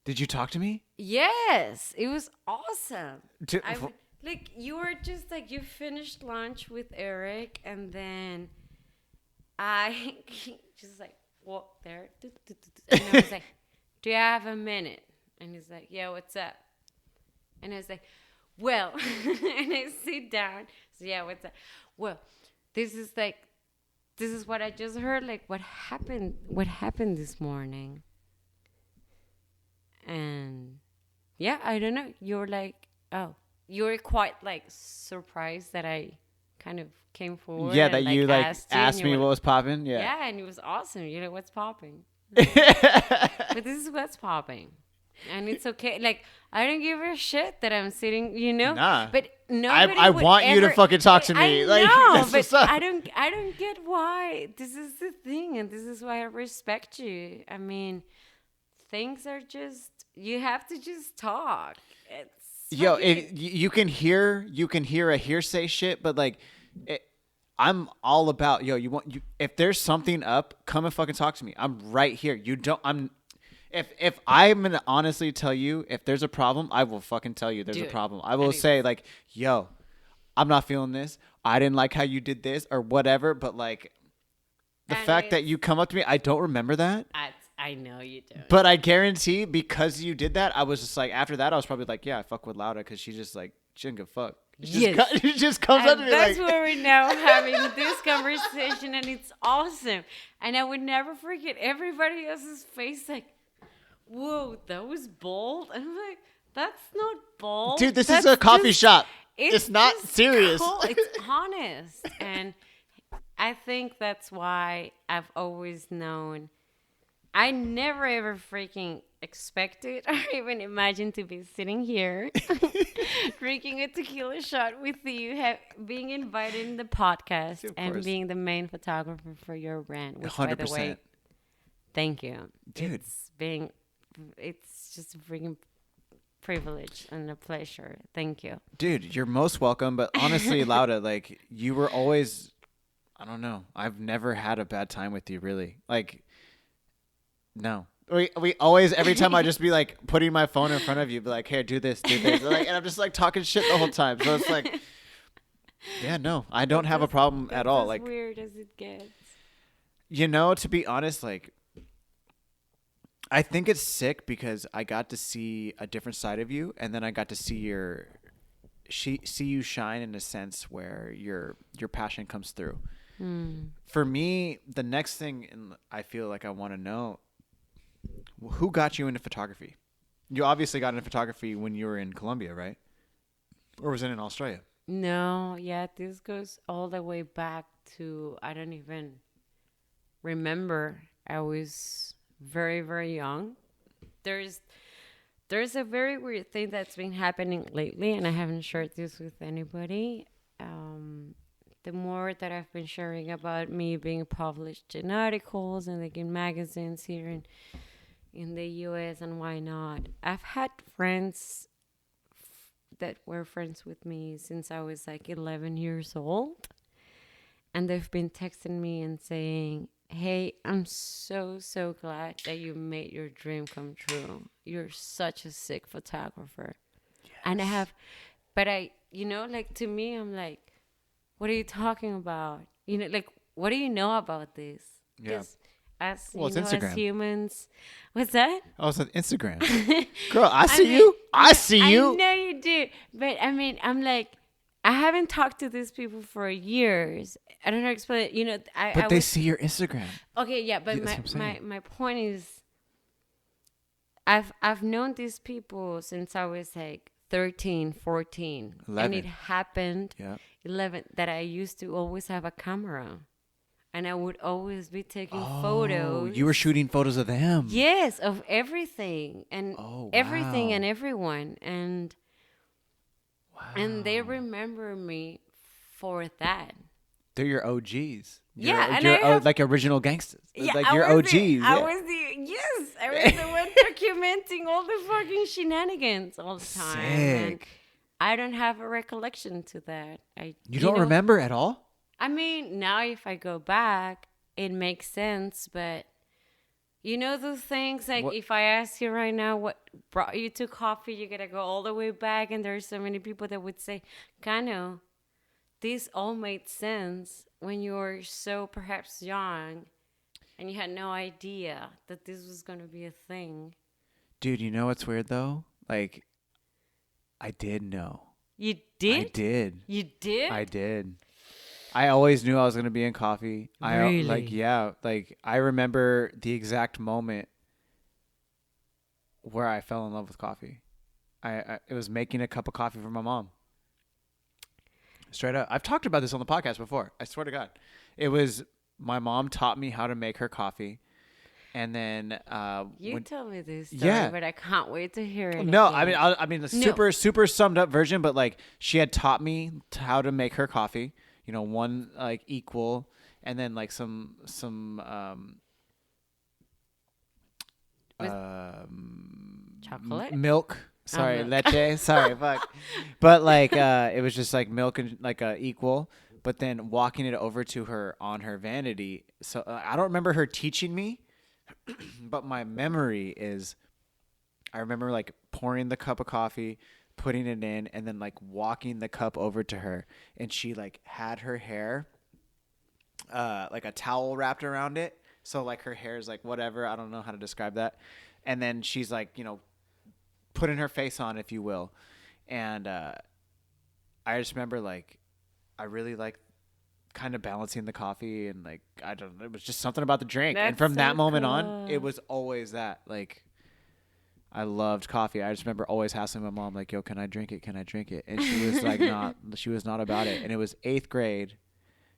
Did you talk to me? yes, it was awesome. To- Like, you were just like, you finished lunch with Eric, and then I just like walked there. And I was like, do you have a minute? And he's like, yeah, what's up? And I was like, well, and I sit down. So, yeah, what's up? Well, this is what I just heard. Like, what happened this morning? And yeah, I don't know. You're like, oh, you were quite like surprised that I kind of came forward. Yeah, and, that you like asked me what was popping. Yeah. Yeah, and it was awesome. You're like, what's popping? But this is what's popping. And it's okay. Like, I don't give a shit that I'm sitting, Nah. But nobody I would want you to ever- fucking talk to me. I Like, know, that's but what's up. I don't get why. This is the thing, and this is why I respect you. I mean, things are just, you have to just talk. It's Yo, fucking- if you can hear a hearsay shit, but like, I'm all about if there's something up, come and fucking talk to me. I'm right here. If I'm gonna honestly tell you if there's a problem, I will fucking tell you there's a Dude, problem. I will say like, yo, I'm not feeling this. I didn't like how you did this or whatever. But like, the And fact that it's- you come up to me, I don't remember that. I know you do. But I guarantee because you did that, I was just like, after that, I was probably like, yeah, I fuck with Lauda because she just like, she didn't give a fuck. Yes. She just comes up And to me that's like, where we're now having this conversation, and it's awesome. And I would never forget everybody else's face, like, whoa, that was bold. And I'm like, that's not bold. dude, this That's is a coffee just- shop. It's not just serious. Cool. It's honest. And I think that's why I've always known. I never ever freaking expected or even imagined to be sitting here drinking a tequila shot with you, being invited in the podcast, Of and course. being the main photographer for your brand. Which, by the 100%. way, thank you. Dude. It's just a freaking privilege and a pleasure. Thank you. Dude, you're most welcome. But honestly, Lauda, like you were always, I don't know. I've never had a bad time with you, really. Like, no. We always, every time I just be like putting my phone in front of you, be like, hey, do this. Like, and I'm just like talking shit the whole time. So it's like, yeah, no, I don't have a problem at all. As Like, weird as it gets. to be honest, like, I think it's sick because I got to see a different side of you, and then I got to see you shine in a sense where your passion comes through. For me, the next thing I feel like I want to know, who got you into photography? You obviously got into photography when you were in Colombia, right? Or was it in Australia? No, yeah, this goes all the way back to, I don't even remember. I was very, very young. There's a very weird thing that's been happening lately, and I haven't shared this with anybody. the more that I've been sharing about me being published in articles and like in magazines here in the US and why not, I've had friends that were friends with me since I was like 11 years old. And they've been texting me and saying, hey, I'm so, so glad that you made your dream come true. You're such a sick photographer. Yes. And I have, but like to me, I'm like, what are you talking about? Like, what do you know about this? Yeah. As, it's Instagram. As humans, what's that? Oh, it's Instagram. Girl, I see you. I see you. I know you do. But I mean, I'm like, I haven't talked to these people for years. I don't know how to explain it. But they see your Instagram. Okay, yeah, but my point is, I've known these people since I was like 13, 14. 11. And it happened, 11, that I used to always have a camera. And I would always be taking photos. You were shooting photos of them. Yes, of everything. And everything and everyone. And they remember me for that. They're your OGs. You're like original gangsters. Yeah, like your OGs. I was the one documenting all the fucking shenanigans all the time. Sick. And I don't have a recollection to that. You don't remember at all? I mean, now if I go back, it makes sense. But those things, like if I ask you right now what brought you to coffee, you gotta go all the way back. And there's so many people that would say, Kano, this all made sense when you were so perhaps young and you had no idea that this was going to be a thing. Dude, you know what's weird though? Like, I did know. You did? I did. You did? I did. I always knew I was going to be in coffee. Really? I remember the exact moment where I fell in love with coffee. It was making a cup of coffee for my mom. Straight up. I've talked about this on the podcast before. I swear to God. It was my mom taught me how to make her coffee. And then you tell me this story, but I can't wait to hear it. No, again. I mean the super summed up version, but like she had taught me how to make her coffee, one like equal, and then like some chocolate? Milk. Sorry, leche. Sorry, fuck. But like it was just like milk and like equal, but then walking it over to her on her vanity. So I don't remember her teaching me, but my memory is I remember like pouring the cup of coffee, putting it in, and then like walking the cup over to her, and she like had her hair like a towel wrapped around it. So like her hair is like whatever, I don't know how to describe that. And then she's like, putting her face on, if you will. And I just remember like I really like kind of balancing the coffee, and like I don't know, it was just something about the drink. And from that moment on, it was always that. Like I loved coffee. I just remember always asking my mom like, yo, can I drink it? Can I drink it? And she was like she was not about it. And it was 8th grade.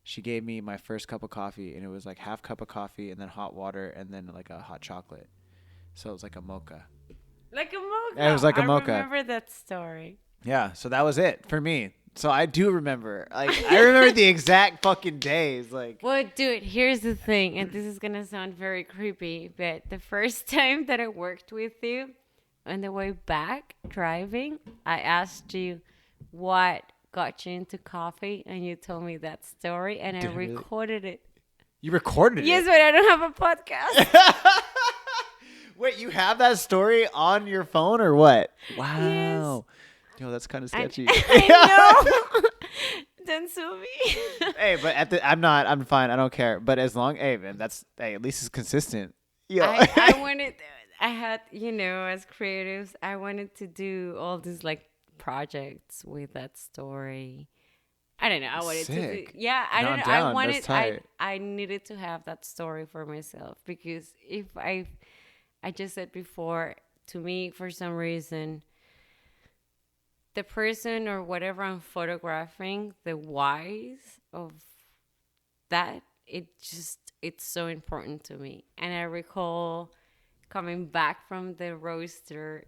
She gave me my first cup of coffee, and it was like half cup of coffee and then hot water and then like a hot chocolate. So it was like a mocha. Like a mocha. Yeah, it was like a mocha. I remember that story. Yeah, so that was it for me. So I do remember. Like I remember the exact fucking days. Like, well, dude, here's the thing, and this is gonna sound very creepy, but the first time that I worked with you, on the way back driving, I asked you what got you into coffee, and you told me that story, and I recorded it. You recorded it? Yes, but I don't have a podcast. Wait, you have that story on your phone or what? Wow. Yes. Yo, that's kind of sketchy. I know. Don't sue me. Hey, but I'm fine. I don't care. But as long, man, at least it's consistent. Yeah. I had, as creatives, I wanted to do all these like projects with that story. I don't know. I wanted to do, I don't know. Down. I wanted, I needed to have that story for myself, because if I just said before, to me, for some reason, the person or whatever I'm photographing, the whys of that, it's so important to me. And I recall coming back from the roaster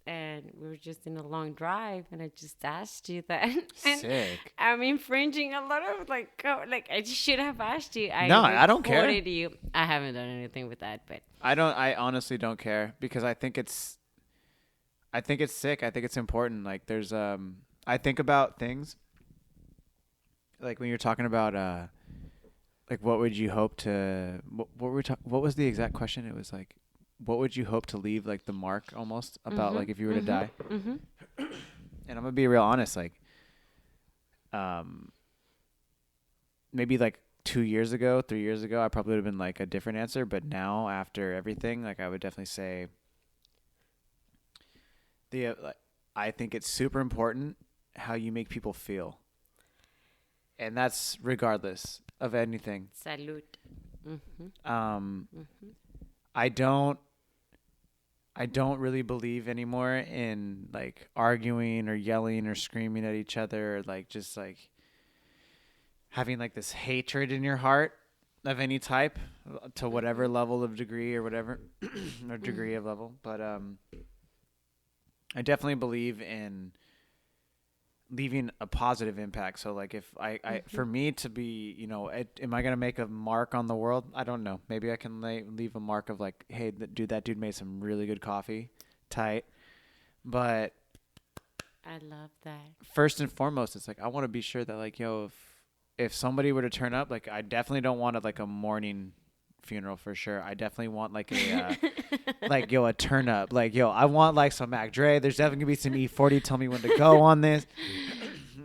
and we were just in a long drive, and I just asked you that. And Sick. I'm infringing a lot of like I should have asked you. No, I don't care. reported you. I haven't done anything with that, but I honestly don't care because I think it's sick. I think it's important. Like there's I think about things like when you're talking about like what would you hope to what was the exact question? It was like what would you hope to leave like the mark almost about like if you were to die? And I'm gonna be real honest, like maybe like 2 years ago, 3 years ago, I probably would have been like a different answer. But now after everything, like I would definitely say I think it's super important how you make people feel. And that's regardless of anything. Salud. I don't really believe anymore in like arguing or yelling or screaming at each other or like just like having like this hatred in your heart of any type to whatever level of degree or whatever or degree of level. But I definitely believe in leaving a positive impact. So like if I for me to be, you know, am I going to make a mark on the world? I don't know. Maybe I can leave a mark of like, hey, that dude made some really good coffee. Tight. But I love that. First and foremost, it's like I want to be sure that like, yo, if somebody were to turn up, like I definitely don't want like a mourning funeral for sure. I definitely want like a like a turn up. Like I want like some Mac Dre. There's definitely gonna be some E40. Tell me when to go on this.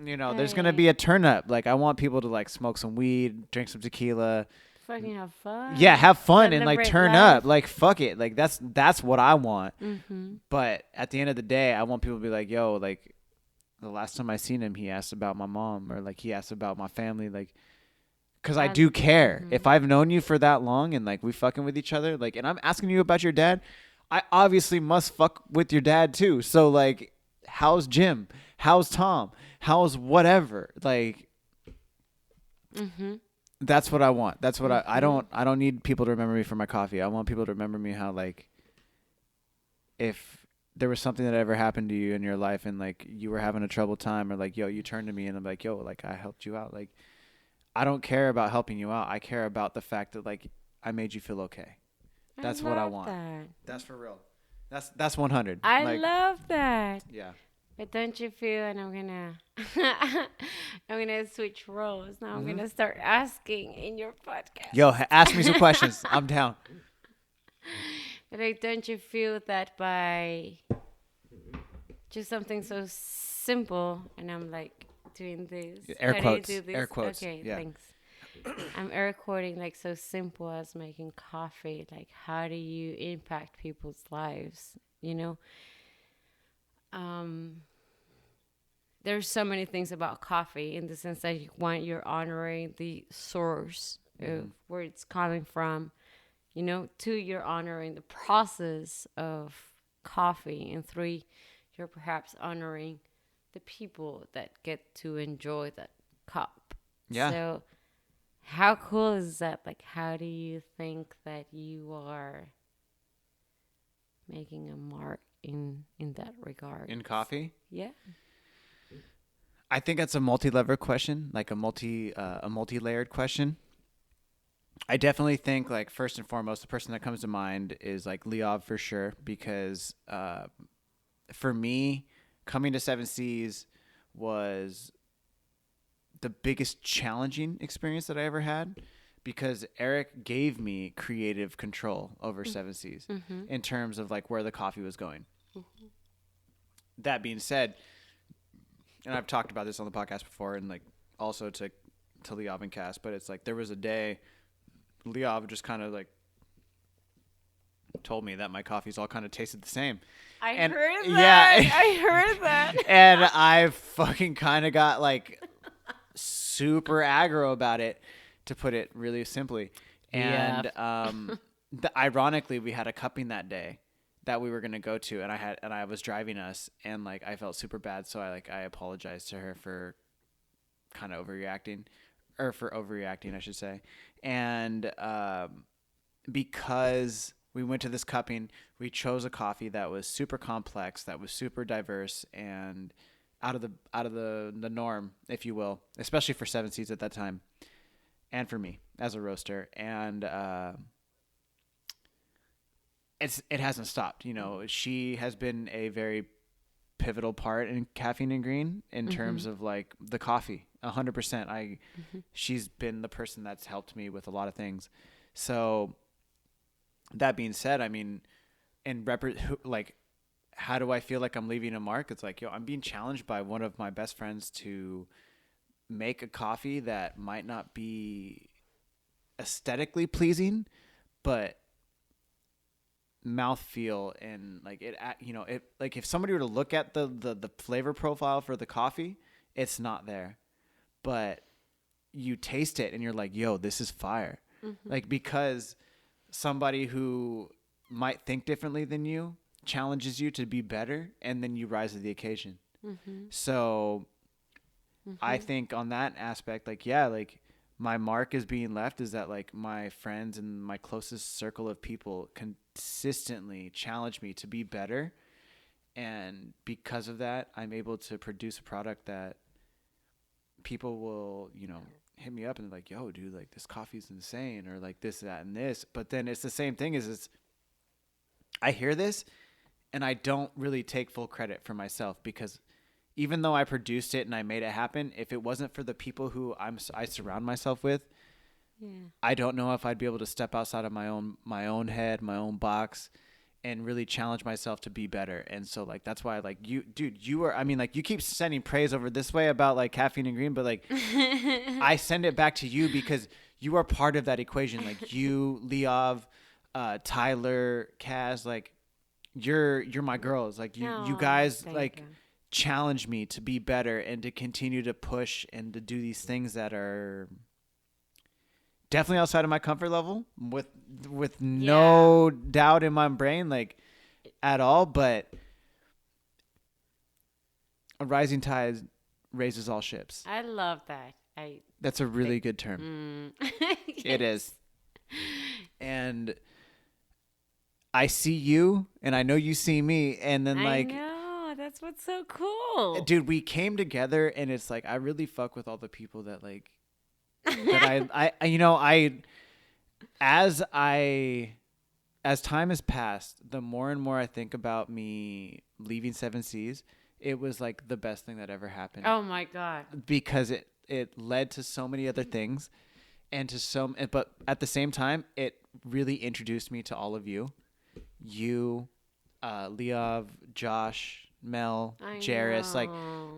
You know, there's gonna be a turn up. Like I want people to like smoke some weed, drink some tequila, fucking have fun. Yeah, have fun and like Celebrate turn life. up. Like fuck it. Like that's what I want. But at the end of the day, I want people to be like, yo, like the last time I seen him, he asked about my mom or like he asked about my family, like. Because I do care. If I've known you for that long and, like, we fucking with each other, like, and I'm asking you about your dad, I obviously must fuck with your dad, too. So, like, how's Jim? How's Tom? How's whatever? Like, that's what I want. That's what I don't need people to remember me for my coffee. I want people to remember me how, like, if there was something that ever happened to you in your life and, like, you were having a troubled time or, like, yo, you turned to me and I'm like, yo, like, I helped you out. Like, I don't care about helping you out. I care about the fact that like I made you feel okay. That's what I want. That. That's for real. That's 100. I love that. Yeah. But don't you feel? And I'm gonna switch roles now. I'm gonna start asking in your podcast. Yo, ask me some questions. I'm down. But like, don't you feel that by just something so simple, and I'm like. Doing this. Air How quotes. do you do this? Air quotes. Okay, yeah. thanks. I'm air quoting like so simple as making coffee. Like, how do you impact people's lives? You know, there's so many things about coffee in the sense that you're honoring the source of where it's coming from. You know, 2, you're honoring the process of coffee, and 3, you're perhaps honoring the people that get to enjoy that cup. Yeah. So how cool is that? Like, how do you think that you are making a mark in that regard? In coffee? Yeah. I think that's a multi-level question, like a multi-layered question. I definitely think like first and foremost, the person that comes to mind is like Liav for sure, because for me, coming to Seven Seas was the biggest challenging experience that I ever had because Eric gave me creative control over Seven Seas in terms of like where the coffee was going. That being said, and I've talked about this on the podcast before and like also to Liav and Cass, but it's like there was a day Liav just kind of like told me that my coffees all kind of tasted the same. I heard that. Yeah. I heard that. And I fucking kind of got like super aggro about it, to put it really simply. And ironically, we had a cupping that day that we were going to go to, and I was driving us, and like I felt super bad, so I apologized to her for kind of overreacting, I should say. And because we went to this cupping. We chose a coffee that was super complex, that was super diverse, and out of the norm, if you will, especially for Seven Seeds at that time, and for me as a roaster. And it hasn't stopped. You know, she has been a very pivotal part in Caffeine and Green in terms of like the coffee. 100%. She's been the person that's helped me with a lot of things. So that being said, I mean, and like, how do I feel like I'm leaving a mark? It's like, yo, I'm being challenged by one of my best friends to make a coffee that might not be aesthetically pleasing, but mouthfeel and like it, you know, it, like if somebody were to look at the flavor profile for the coffee, it's not there, but you taste it and you're like, yo, this is fire. Like, because somebody who might think differently than you challenges you to be better, and then you rise to the occasion. So I think on that aspect, like, yeah, like my mark is being left is that like my friends and my closest circle of people consistently challenge me to be better. And because of that, I'm able to produce a product that people will, you know, hit me up and like, yo, dude, like this coffee's insane, or like this, that, and this. But then it's the same thing it's I hear this and I don't really take full credit for myself, because even though I produced it and I made it happen, if it wasn't for the people who I surround myself with, I don't know if I'd be able to step outside of my own head, my own box, and really challenge myself to be better. And so like, that's why like you, dude, you are, I mean, like you keep sending praise over this way about like Caffeine and Green, but like I send it back to you because you are part of that equation. Like you, Leov, Tyler, Kaz, like you're my girls. Like you guys like challenge me to be better and to continue to push and to do these things that are definitely outside of my comfort level, with no doubt in my brain, like at all. But a rising tide raises all ships. I love that. That's a really good term. Yes. It is. And I see you, and I know you see me, and then like, I know, that's what's so cool, dude, we came together, and it's like I really fuck with all the people that like that I you know, as time has passed, the more and more I think about me leaving Seven Seas, it was like the best thing that ever happened. Oh my God. Because it led to so many other things, and but at the same time, it really introduced me to all of you. You, Leov, Josh, Mel, Jairus, like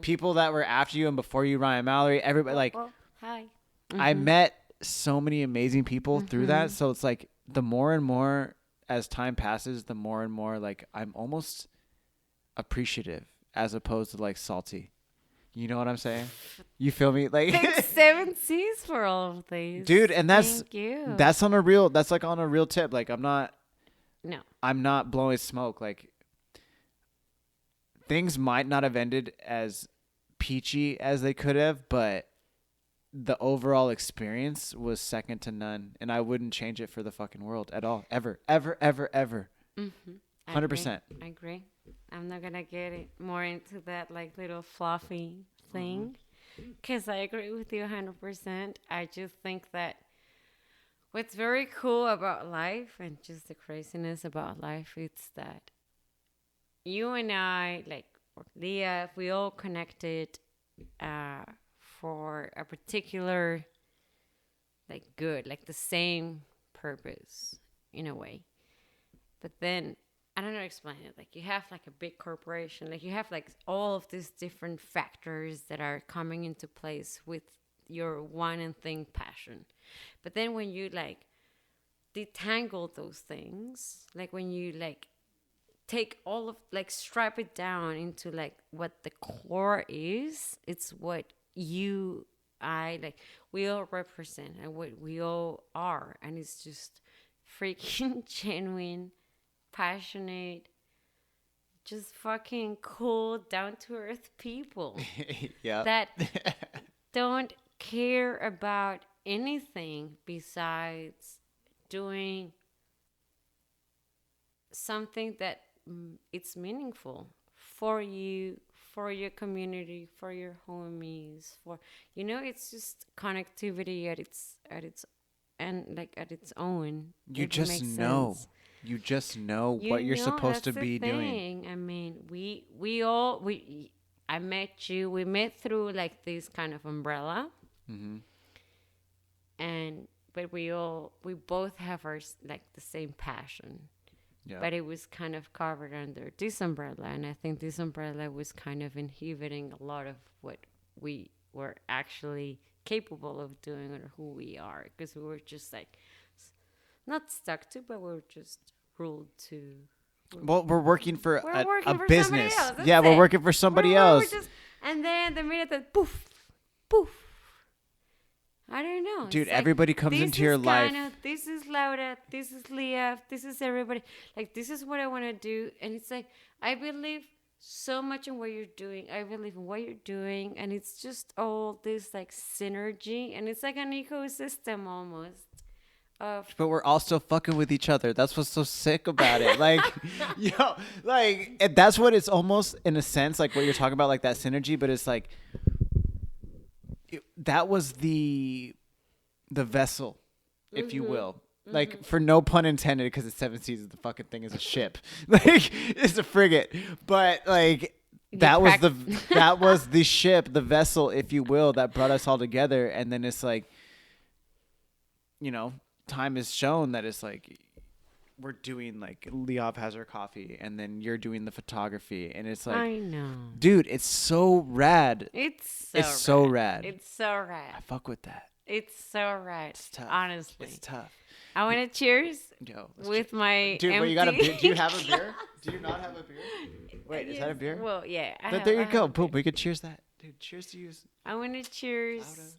people that were after you and before you, Ryan Mallory, everybody, like, hi. I met so many amazing people through that. So it's like the more and more as time passes, the more and more like I'm almost appreciative as opposed to like salty. You know what I'm saying? You feel me? Like Thanks, Seven Seas, for all of these, dude. And thank you. that's on a real tip. Like I'm not blowing smoke. Like things might not have ended as peachy as they could have, but the overall experience was second to none, and I wouldn't change it for the fucking world at all, ever, ever, ever, ever. 100%. I agree. I'm not gonna get it more into that like little fluffy thing, because I agree with you 100%. I just think that what's very cool about life and just the craziness about life, it's that you and I, like Leah, we all connected for a particular like good, like the same purpose in a way. But then I don't know how to explain it. Like you have like a big corporation, like you have like all of these different factors that are coming into place with your one and thing passion. But then when you like detangle those things, like when you like take all of like strip it down into like what the core is, it's what I like we all represent and what we all are, and it's just freaking genuine, passionate, just fucking cool, down to earth people Yeah. that don't care about anything besides doing something that it's meaningful for you, for your community, for your homies, for it's just connectivity at its and like at its own. You If it just makes know. sense. You just know what you're supposed to That's the be doing. thing. I mean, we I met you. We met through like this kind of umbrella, Mm-hmm. and but we both have like the same passion. Yeah. But it was kind of covered under this umbrella, and I think this umbrella was kind of inhibiting a lot of what we were actually capable of doing or who we are, because we were just like not stuck to, but we were just ruled to. Well, we're working for We're working a for business. somebody else. That's Yeah, we're it. working for somebody We're else. just, and then the minute that poof, poof, I don't know. Dude, It's like, everybody comes into your life. This is Laura. This is Leah. This is everybody. Like, this is what I want to do. And it's like, I believe so much in what you're doing. I believe in what you're doing. And it's just all this, like, synergy. And it's like an ecosystem almost. But we're all still fucking with each other. That's what's so sick about it. Like, and that's what it's almost in a sense, like what you're talking about, like that synergy. But it's like, that was the vessel, if you will. Like, for no pun intended, because it's 7 seasons, the fucking thing is a ship. Like, it's a frigate. But like, that was the ship, the vessel, if you will, that brought us all together. And then it's like, time has shown that it's like we're doing like Liav has her coffee and then you're doing the photography, and it's like, I know, dude, it's so rad. It's so rad. It's so rad. I fuck with that. It's so rad. It's tough. Honestly, It's tough. I want to cheers Yo, with my dude, empty. wait, you got a beer? Do you have a beer? Do you not have a beer? Wait, is that a beer? Well, yeah. There you go. Boom, we could cheers that. Dude, cheers to you. I want to cheers.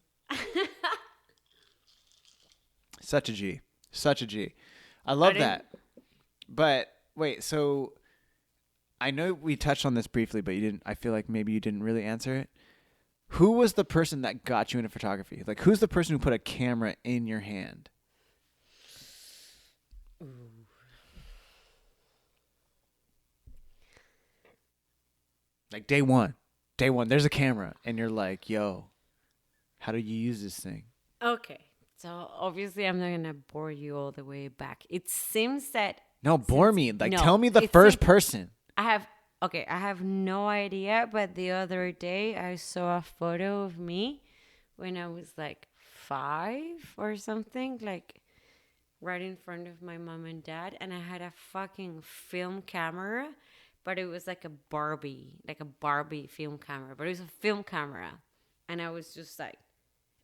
Such a G. Such a G. I love didn't- that. But wait, so I know we touched on this briefly, but you didn't. I feel like maybe you didn't really answer it. Who was the person that got you into photography? Like, who's the person who put a camera in your hand? Like day one, there's a camera, and you're like, "Yo, how do you use this thing?" Okay. So obviously, I'm not gonna bore you all the way back. It seems that No, bore me. Like, no, tell me the it's first simple. person. I have no idea, but the other day I saw a photo of me when I was like 5 or something, like right in front of my mom and dad, and I had a fucking film camera, but it was like a Barbie film camera, but it was a film camera, and I was just like,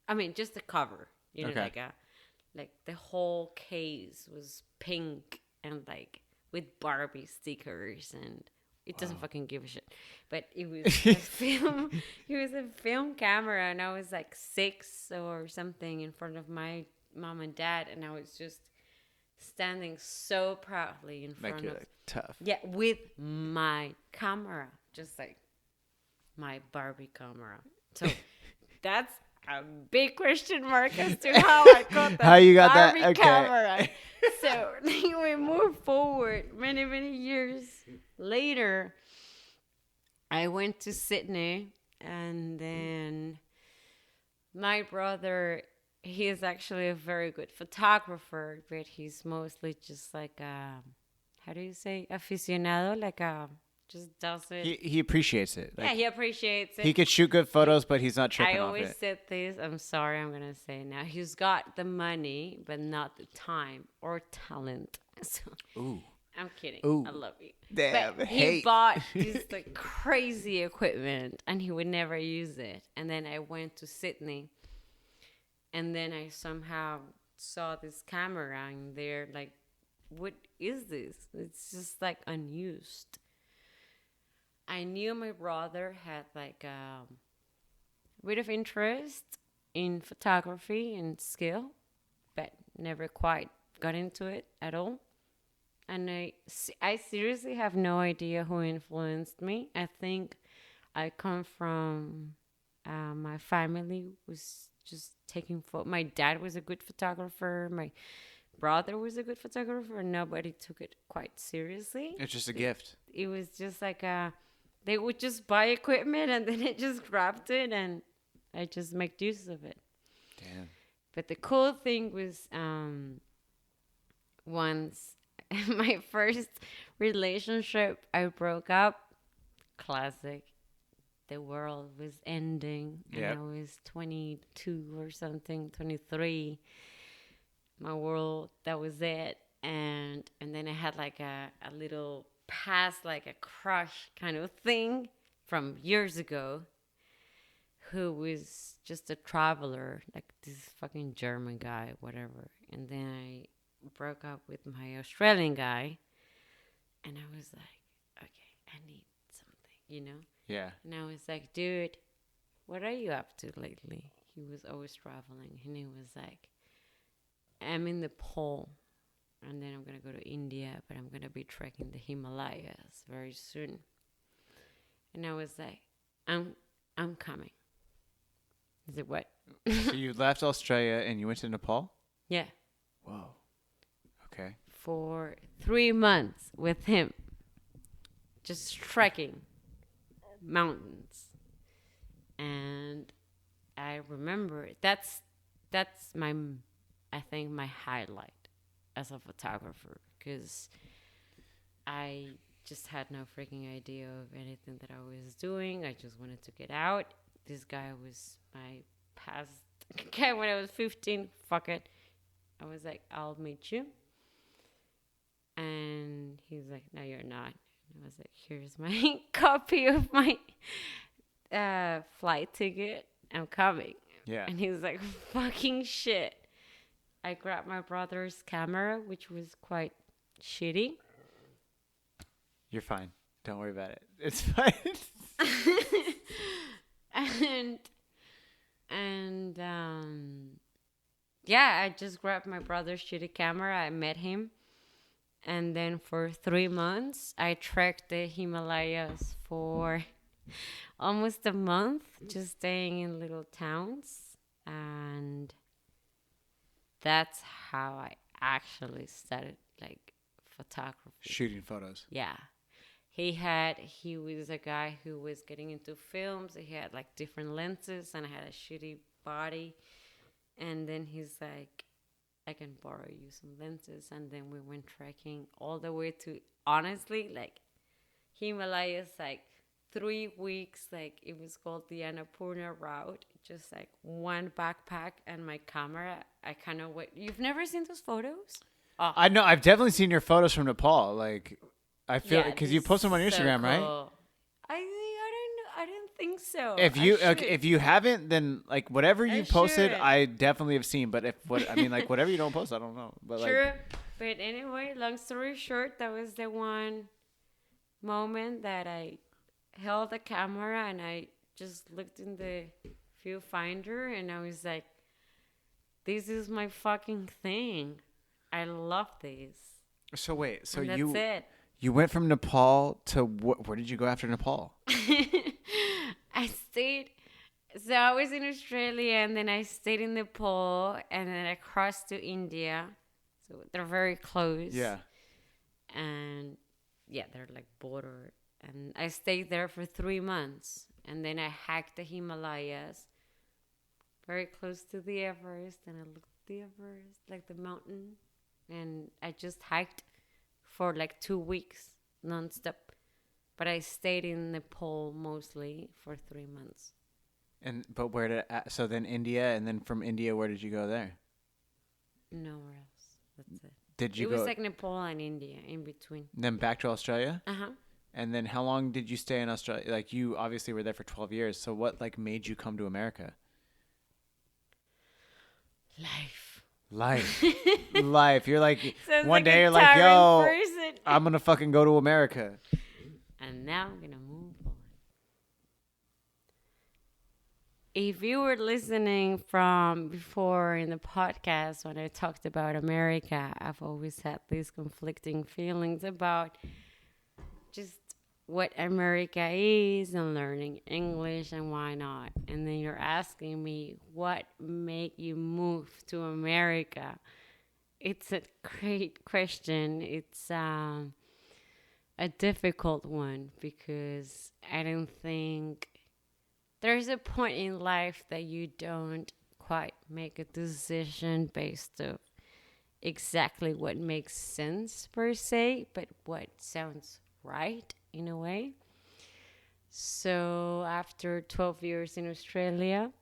I mean, just the cover, Okay. like the whole case was pink and like with Barbie stickers, and it doesn't fucking give a shit. But it was a film. It was a film camera, and I was like 6 or something in front of my mom and dad, and I was just standing so proudly in front Like, you're of like, tough. yeah, with my camera, just like my Barbie camera. So that's a big question mark as to how I got that How you got that? Barbie Okay. camera. So we move forward many, many years later. I went to Sydney, and then my brother, he is actually a very good photographer, but he's mostly just like a, how do you say, aficionado, like a, just does it. He appreciates it. Like, Yeah, he appreciates it. he could shoot good photos, but he's not tripping I off always it. said this. I'm sorry, I'm gonna say it now. He's got the money, but not the time or talent. So Ooh. I'm kidding. Ooh. I love you. Damn, But he hate. bought this like crazy equipment, and he would never use it. And then I went to Sydney, and then I somehow saw this camera, and they're like, "What is this? It's just like unused." I knew my brother had like a bit of interest in photography and skill, but never quite got into it at all. And I seriously have no idea who influenced me. I think I come from my family was just taking photo. My dad was a good photographer. brother was a good photographer. Nobody took it quite seriously. It's just a gift. It was just like they would just buy equipment and then I just grabbed it and I just make use of it. Damn. But the cool thing was once my first relationship, I broke up. Classic. The world was ending and Yep. I was 22 or something, 23. My world, that was it. And then I had like a little past, like a crush kind of thing from years ago, who was just a traveler, like this fucking German guy, whatever. And then I broke up with my Australian guy, and I was like, okay, I need something, you know? Yeah. And I was like, dude, what are you up to lately? He was always traveling, and he was like, I'm in the pole, and then I'm gonna go to India, but I'm gonna be trekking the Himalayas very soon. And I was like, I'm coming. He said, what? So you left Australia and you went to Nepal? Yeah, Whoa. Okay. for 3 months with him, just trekking mountains. And I remember that's my, I think, my highlight as a photographer, because I just had no freaking idea of anything that I was doing. I just wanted to get out. This guy was my past guy when I was 15. Fuck it. I was like, I'll meet you. And he was like, no, you're not. And I was like, here's my copy of my flight ticket. I'm coming. Yeah. And he was like, fucking shit. I grabbed my brother's camera, which was quite shitty. You're fine. Don't worry about it. It's fine. and yeah, I just grabbed my brother's shitty camera. I met him. And then for 3 months, I trekked the Himalayas for almost a month, just staying in little towns. And that's how I actually started, like, photography. Shooting photos. Yeah. He was a guy who was getting into films. He had, like, different lenses, and I had a shitty body. And then he's like, I can borrow you some lenses. And then we went trekking all the way to, honestly, like, Himalayas, like, 3 weeks. Like, it was called the Annapurna route. Just, like, one backpack and my camera. I kind of wait. You've never seen those photos? Oh. I know. I've definitely seen your photos from Nepal. Like, I feel Yeah, because you this post them on is so Instagram, right? cool. I don't know. I didn't think so. If I you should. if you haven't, then like whatever you I posted, should. I definitely have seen. But like whatever you don't post, I don't know. But True. like, But anyway, long story short, that was the one moment that I held the camera and I just looked in the viewfinder and I was like, this is my fucking thing. I love this. so wait, so And that's you it. you went from Nepal to where did you go after Nepal? I stayed. So I was in Australia and then I stayed in Nepal and then I crossed to India. So they're very close. Yeah. And yeah, they're like border. And I stayed there for 3 months. And then I hiked the Himalayas, very close to the Everest. And I looked at the Everest, like the mountain. And I just hiked for like 2 weeks nonstop. But I stayed in Nepal mostly for 3 months. But where did so then India, and then from India, where did you go there? Nowhere else. That's it. Did you It go was like Nepal and India in between. then back to Australia? Uh-huh. And then how long did you stay in Australia? Like you obviously were there for 12 years. So what like made you come to America? Life. Life. You're like Sounds one like day a you're like, tiring yo, person. I'm gonna fucking go to America. And now I'm gonna move on. If you were listening from before in the podcast when I talked about America, I've always had these conflicting feelings about just what America is and learning English and why not. And then you're asking me what made you move to America. It's a great question. It's a difficult one because I don't think there's a point in life that you don't quite make a decision based of exactly what makes sense per se, but what sounds right in a way. So after 12 years in Australia,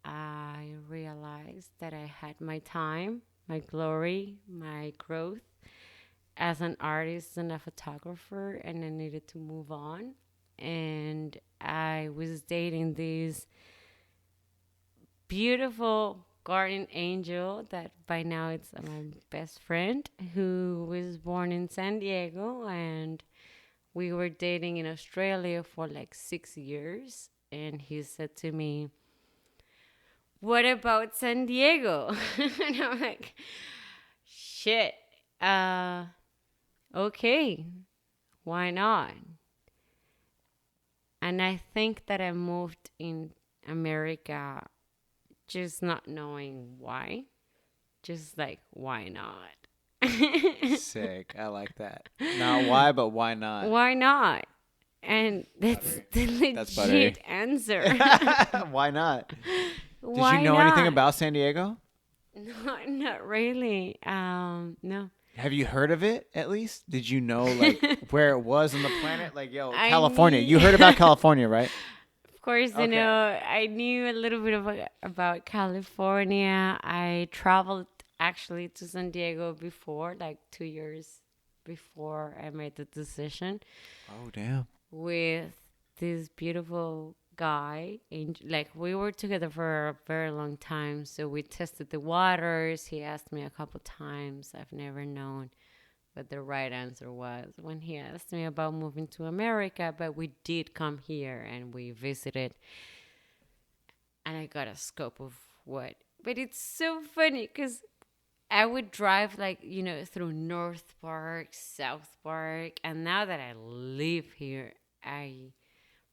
I realized that I had my time, my glory, my growth as an artist and a photographer, and I needed to move on. And I was dating this beautiful guardian angel that by now it's my best friend who was born in San Diego, and we were dating in Australia for like 6 years. And he said to me, "What about San Diego?" And I'm like, shit, uh, okay, why not? And I think that I moved in America just not knowing why. Just like, why not? Sick. I like that. Not why, but why not? Why not? And that's the That's buttery. legit answer. Why not? Did Why you know anything not? about San Diego? Not really. No. Have you heard of it at least? Did you know like where it was on the planet? Like, yo, I California. knew- You heard about California, right? Of course, you Okay. know, I knew a little bit about California. I traveled actually to San Diego before, like 2 years before I made the decision Oh, damn. with this beautiful guy. And like we were together for a very long time, so we tested the waters. He asked me a couple times. I've never known what the right answer was when he asked me about moving to America, but we did come here and we visited, and I got a scope of what. But it's so funny because I would drive like, you know, through North Park, South Park, and now that I live here, I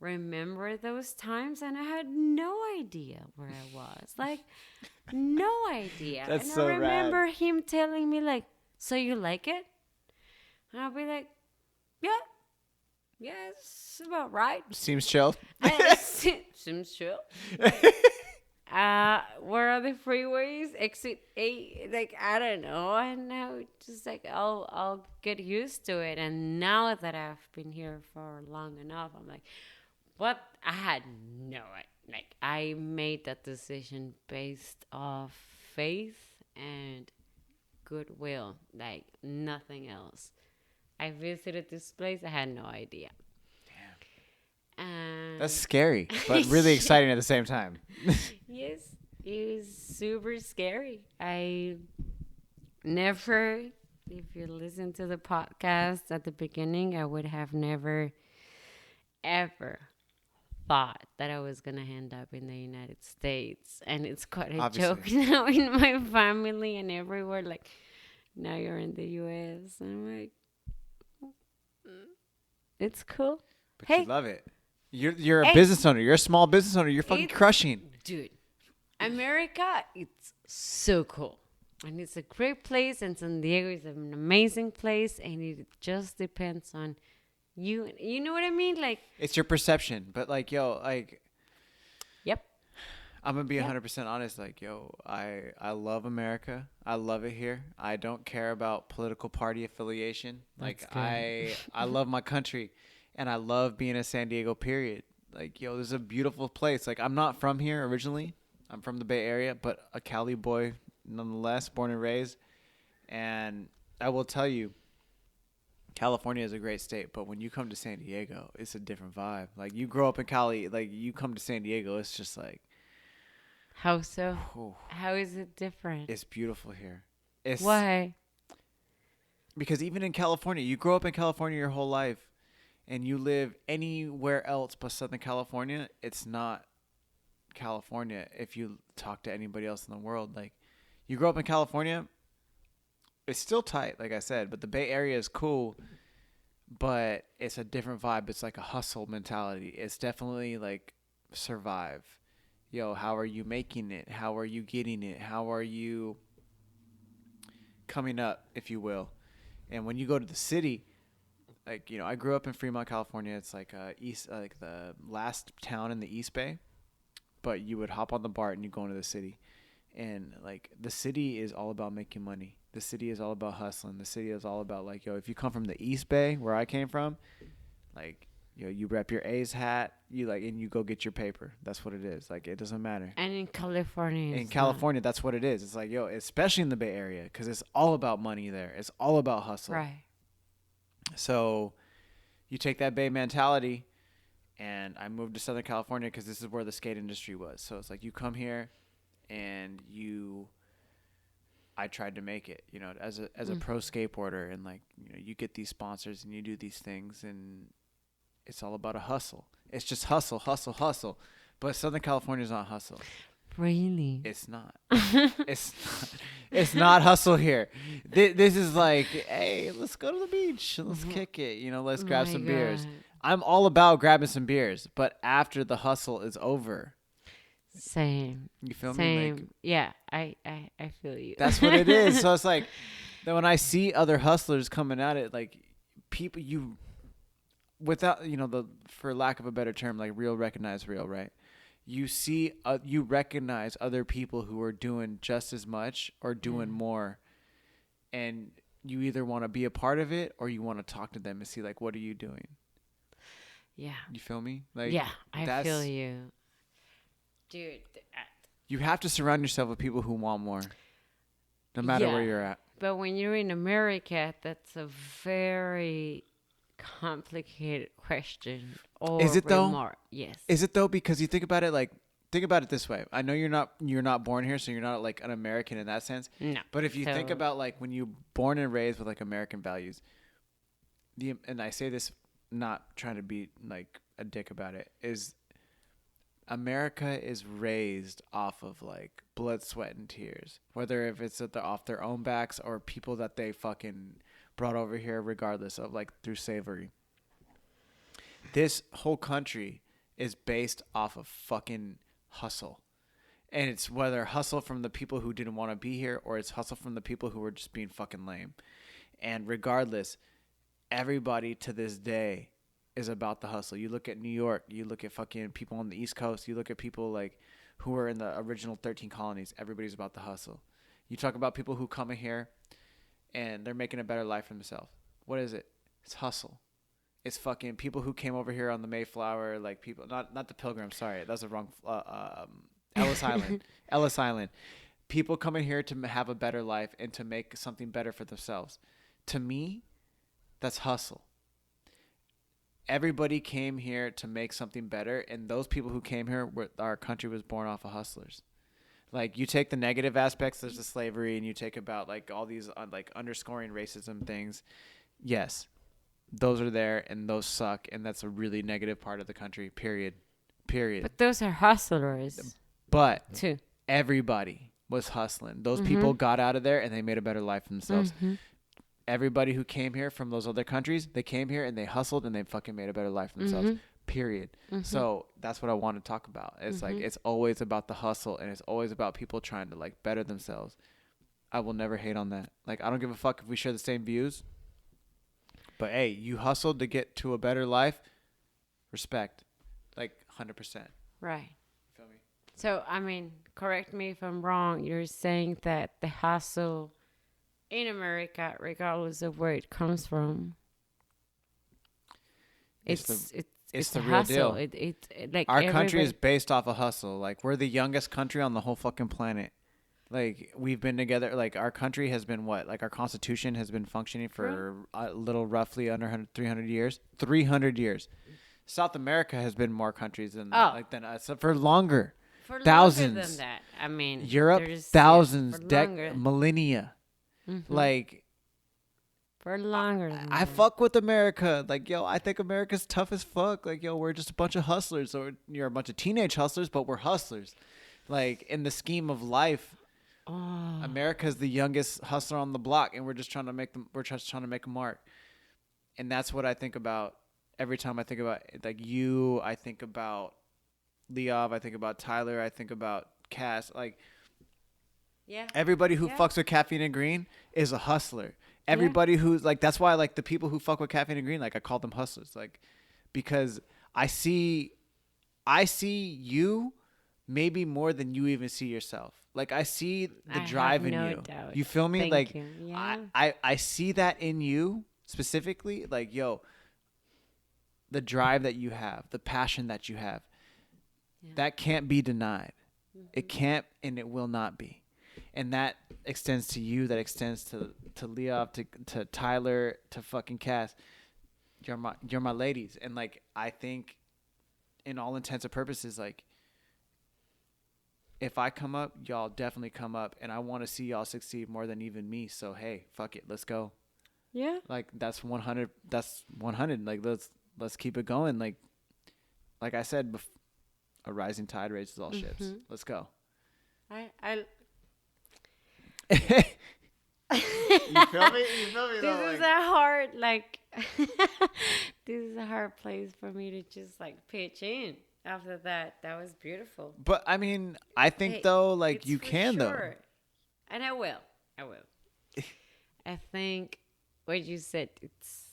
remember those times and I had no idea where I was. Like, no idea. That's and so I rad. remember him telling me like, "So you like it?" And I'll be like, "Yeah, yeah, it's about right." Seems chill. Seems chill. Where are the freeways? Exit 8. Like, I don't know. And now just like I'll get used to it. And now that I've been here for long enough, I'm like, what? I had no idea. Like, I made that decision based off faith and goodwill, like nothing else. I visited this place. I had no idea. And That's scary, but really exciting at the same time. yes, it was super scary. I never, if you listen to the podcast at the beginning, I would have never, ever thought that I was going to end up in the United States. And it's quite a joke Obviously. now in my family and everywhere. Like, now you're in the US. And I'm like, it's cool. But Hey. you love it. You're a Hey. business owner. You're a small business owner. You're fucking It's- crushing. Dude, America, it's so cool. And it's a great place. And San Diego is an amazing place. And it just depends on you. You know what I mean? Like, It's your perception, but like, yo, like, yep. I'm gonna be Yeah. 100% honest. Like, yo, I love America. I love it here. I don't care about political party affiliation. Like, That's good. I love my country, and I love being in San Diego. Period. Like, yo, this is a beautiful place. Like, I'm not from here originally. I'm from the Bay Area, but a Cali boy nonetheless, born and raised. And I will tell you, California is a great state, but when you come to San Diego, it's a different vibe. Like, you grow up in Cali, like you come to San Diego, it's just like, How so? whew, How is it different? it's beautiful here. It's Why? because even in California, you grow up in California your whole life, and you live anywhere else but Southern California, it's not California. If you talk to anybody else in the world, like, you grow up in California, it's still tight, like I said, but the Bay Area is cool, but it's a different vibe. It's like a hustle mentality. It's definitely like survive. Yo, how are you making it? How are you getting it? How are you coming up, if you will. And when you go to the city, like, I grew up in Fremont, California. It's like like the last town in the East Bay. But you would hop on the BART and you go into the city. And like the city is all about making money. The city is all about hustling. The city is all about like, if you come from the East Bay, where I came from, like, you rep your A's hat, and you go get your paper. That's what it is. Like, it doesn't matter. And in California. In California, that's what it is. It's like, especially in the Bay Area, because it's all about money there. It's all about hustle. Right. So you take that Bay mentality, and I moved to Southern California because this is where the skate industry was. So it's like you come here, and I tried to make it, as a pro skateboarder, and like, you get these sponsors and you do these things, and it's all about a hustle. It's just hustle, hustle, hustle. But Southern California is not hustle. Really? It's not. It's not hustle here. This is like, hey, let's go to the beach. Let's kick it. Let's grab some beers. I'm all about grabbing some beers, but after the hustle is over. Same. You feel Same. me? Like, yeah, I feel you. that's what it is. So it's like that when I see other hustlers coming at it, like people without, for lack of a better term, like real recognize real, right? You see, you recognize other people who are doing just as much or doing more, and you either want to be a part of it or you want to talk to them and see, like, what are you doing? Yeah. You feel me? Like, yeah, I feel you. Dude. You have to surround yourself with people who want more, no matter where you're at. But when you're in America, that's a very complicated question. Is it though? Remark. Yes. Is it though? Because you think about it this way. I know you're not born here, so you're not like an American in that sense. No. But if you think about like when you're born and raised with like American values, and I say this not trying to be like a dick about it, is America is raised off of like blood, sweat, and tears. Whether if it's off their own backs or people that they fucking brought over here, regardless of like through slavery. This whole country is based off of fucking hustle. And it's whether hustle from the people who didn't want to be here or it's hustle from the people who were just being fucking lame. And regardless, everybody to this day is about the hustle. You look at New York, you look at fucking people on the East Coast, you look at people like who are in the original 13 colonies, everybody's about the hustle. You talk about people who come in here and they're making a better life for themselves. What is it? It's hustle. It's fucking people who came over here on the Mayflower, like people, not the Pilgrims, sorry, that's the wrong, Ellis Island. Ellis Island. People coming here to have a better life and to make something better for themselves. To me, that's hustle. Everybody came here to make something better, and those people who came here, our country was born off of hustlers. Like, you take the negative aspects of the slavery, and you take about like all these like underscoring racism things. Yes, those are there, and those suck, and that's a really negative part of the country. Period. But those are hustlers. But too. Everybody was hustling. Those people got out of there, and they made a better life for themselves. Everybody who came here from those other countries, they came here and they hustled and they fucking made a better life for themselves. Period. So that's what I want to talk about. It's like, it's always about the hustle, and it's always about people trying to like better themselves. I will never hate on that. Like, I don't give a fuck if we share the same views, but hey, you hustled to get to a better life. Respect. Like 100%. Right. Feel me? So, I mean, correct me if I'm wrong. You're saying that the hustle in America, regardless of where it comes from, it's the a real hustle. deal. It like Our country is based off of hustle. Like, we're the youngest country on the whole fucking planet. Like, we've been together. Like, our country has been what? Like, our constitution has been functioning for a little roughly under 300 years. 300 years. South America has been more countries than us for longer. For thousands. longer than that. I mean, Europe, there's- thousands, longer. millennia. Like, For longer than I that. fuck with America. Like, yo, I think America's tough as fuck. Like, yo, we're just a bunch of hustlers. Or you're a bunch of teenage hustlers, but we're hustlers. Like, in the scheme of life, America's the youngest hustler on the block, and we're just trying to make them. We're just trying to make a mark. And that's what I think about every time I think about like you. I think about Leov. I think about Tyler. I think about Cass. Like, Yeah. Everybody who Yeah. fucks with Caffeine and Green is a hustler. Everybody who's like, that's why like the people who fuck with Caffeine and Green, like I call them hustlers, like because I see you maybe more than you even see yourself. Like I see the I drive have in no you. doubt. You feel me? Thank Like you. Yeah. I see that in you specifically. Like yo, the drive that you have, the passion that you have, Yeah. that can't be denied. It Mm-hmm. can't and it will not be. And that extends to you, that extends to Leah, to Tyler, to fucking Cass. You're my ladies. And like I think in all intents and purposes, like if I come up, y'all definitely come up and I want to see y'all succeed more than even me. So hey, fuck it, let's go. Yeah. Like that's 100, that's 100. Like let's keep it going. Like I said, a rising tide raises all ships. Mm-hmm. Let's go. I You feel me? this is a hard this is a hard place for me to just like pitch in. After that was beautiful. But I mean, I think Hey, though, like it's you for can though. sure. And I will. I think what you said, it's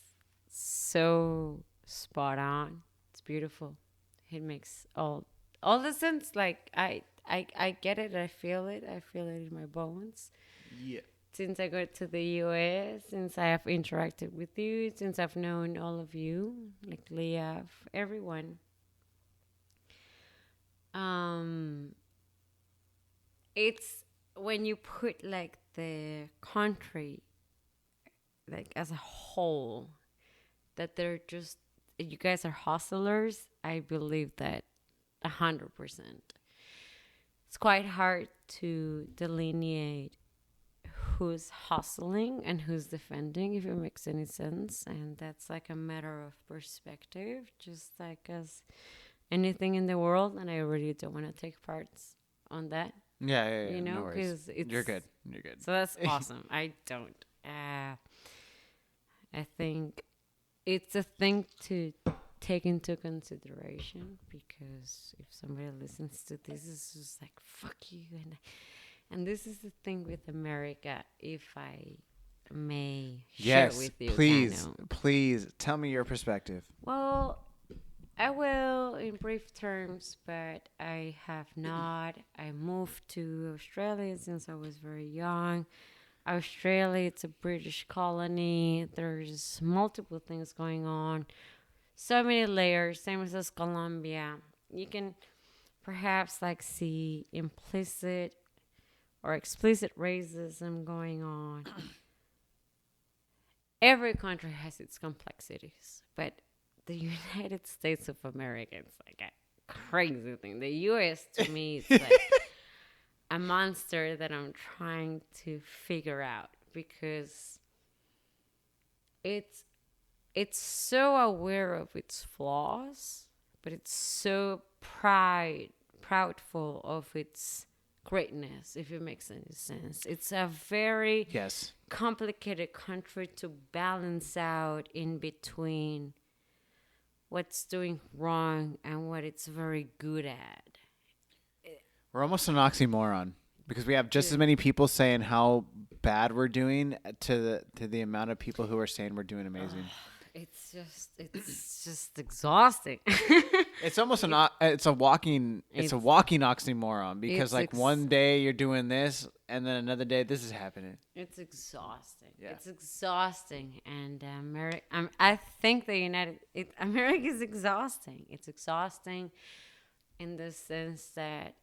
so spot on. It's beautiful. It makes all the sense. Like I get it. I feel it. I feel it in my bones. Yeah. Since I got to the US, since I have interacted with you, since I've known all of you, like Leah, everyone. It's when you put like the country like as a whole, that they're just, you guys are hustlers. I believe that 100%. It's quite hard to delineate who's hustling and who's defending, if it makes any sense. And that's like a matter of perspective, just like as anything in the world. And I really don't want to take parts on that, Yeah. you know, No worries. because it's. You're good. So that's awesome. I don't. I think it's a thing to take into consideration, because if somebody listens to this, it's just like, fuck you. And this is the thing with America, if I may share Yes, with you. please tell me your perspective. Well, I will in brief terms, but I have not. I moved to Australia since I was very young. Australia, it's a British colony. There's multiple things going on. So many layers, same as Colombia. You can perhaps like see implicit or explicit racism going on. Every country has its complexities, but the United States of America, it's like a crazy thing. The US to me, it's like a monster that I'm trying to figure out, because it's so aware of its flaws, but it's so proudful of its greatness, if it makes any sense. It's a very complicated country to balance out in between what's doing wrong and what it's very good at. We're almost an oxymoron because we have just as many people saying how bad we're doing to the amount of people who are saying we're doing amazing. It's just exhausting. It's almost it's a walking oxymoron, because like one day you're doing this and then another day this is happening. It's exhausting. Yeah. It's exhausting, and I think America is exhausting. It's exhausting in the sense that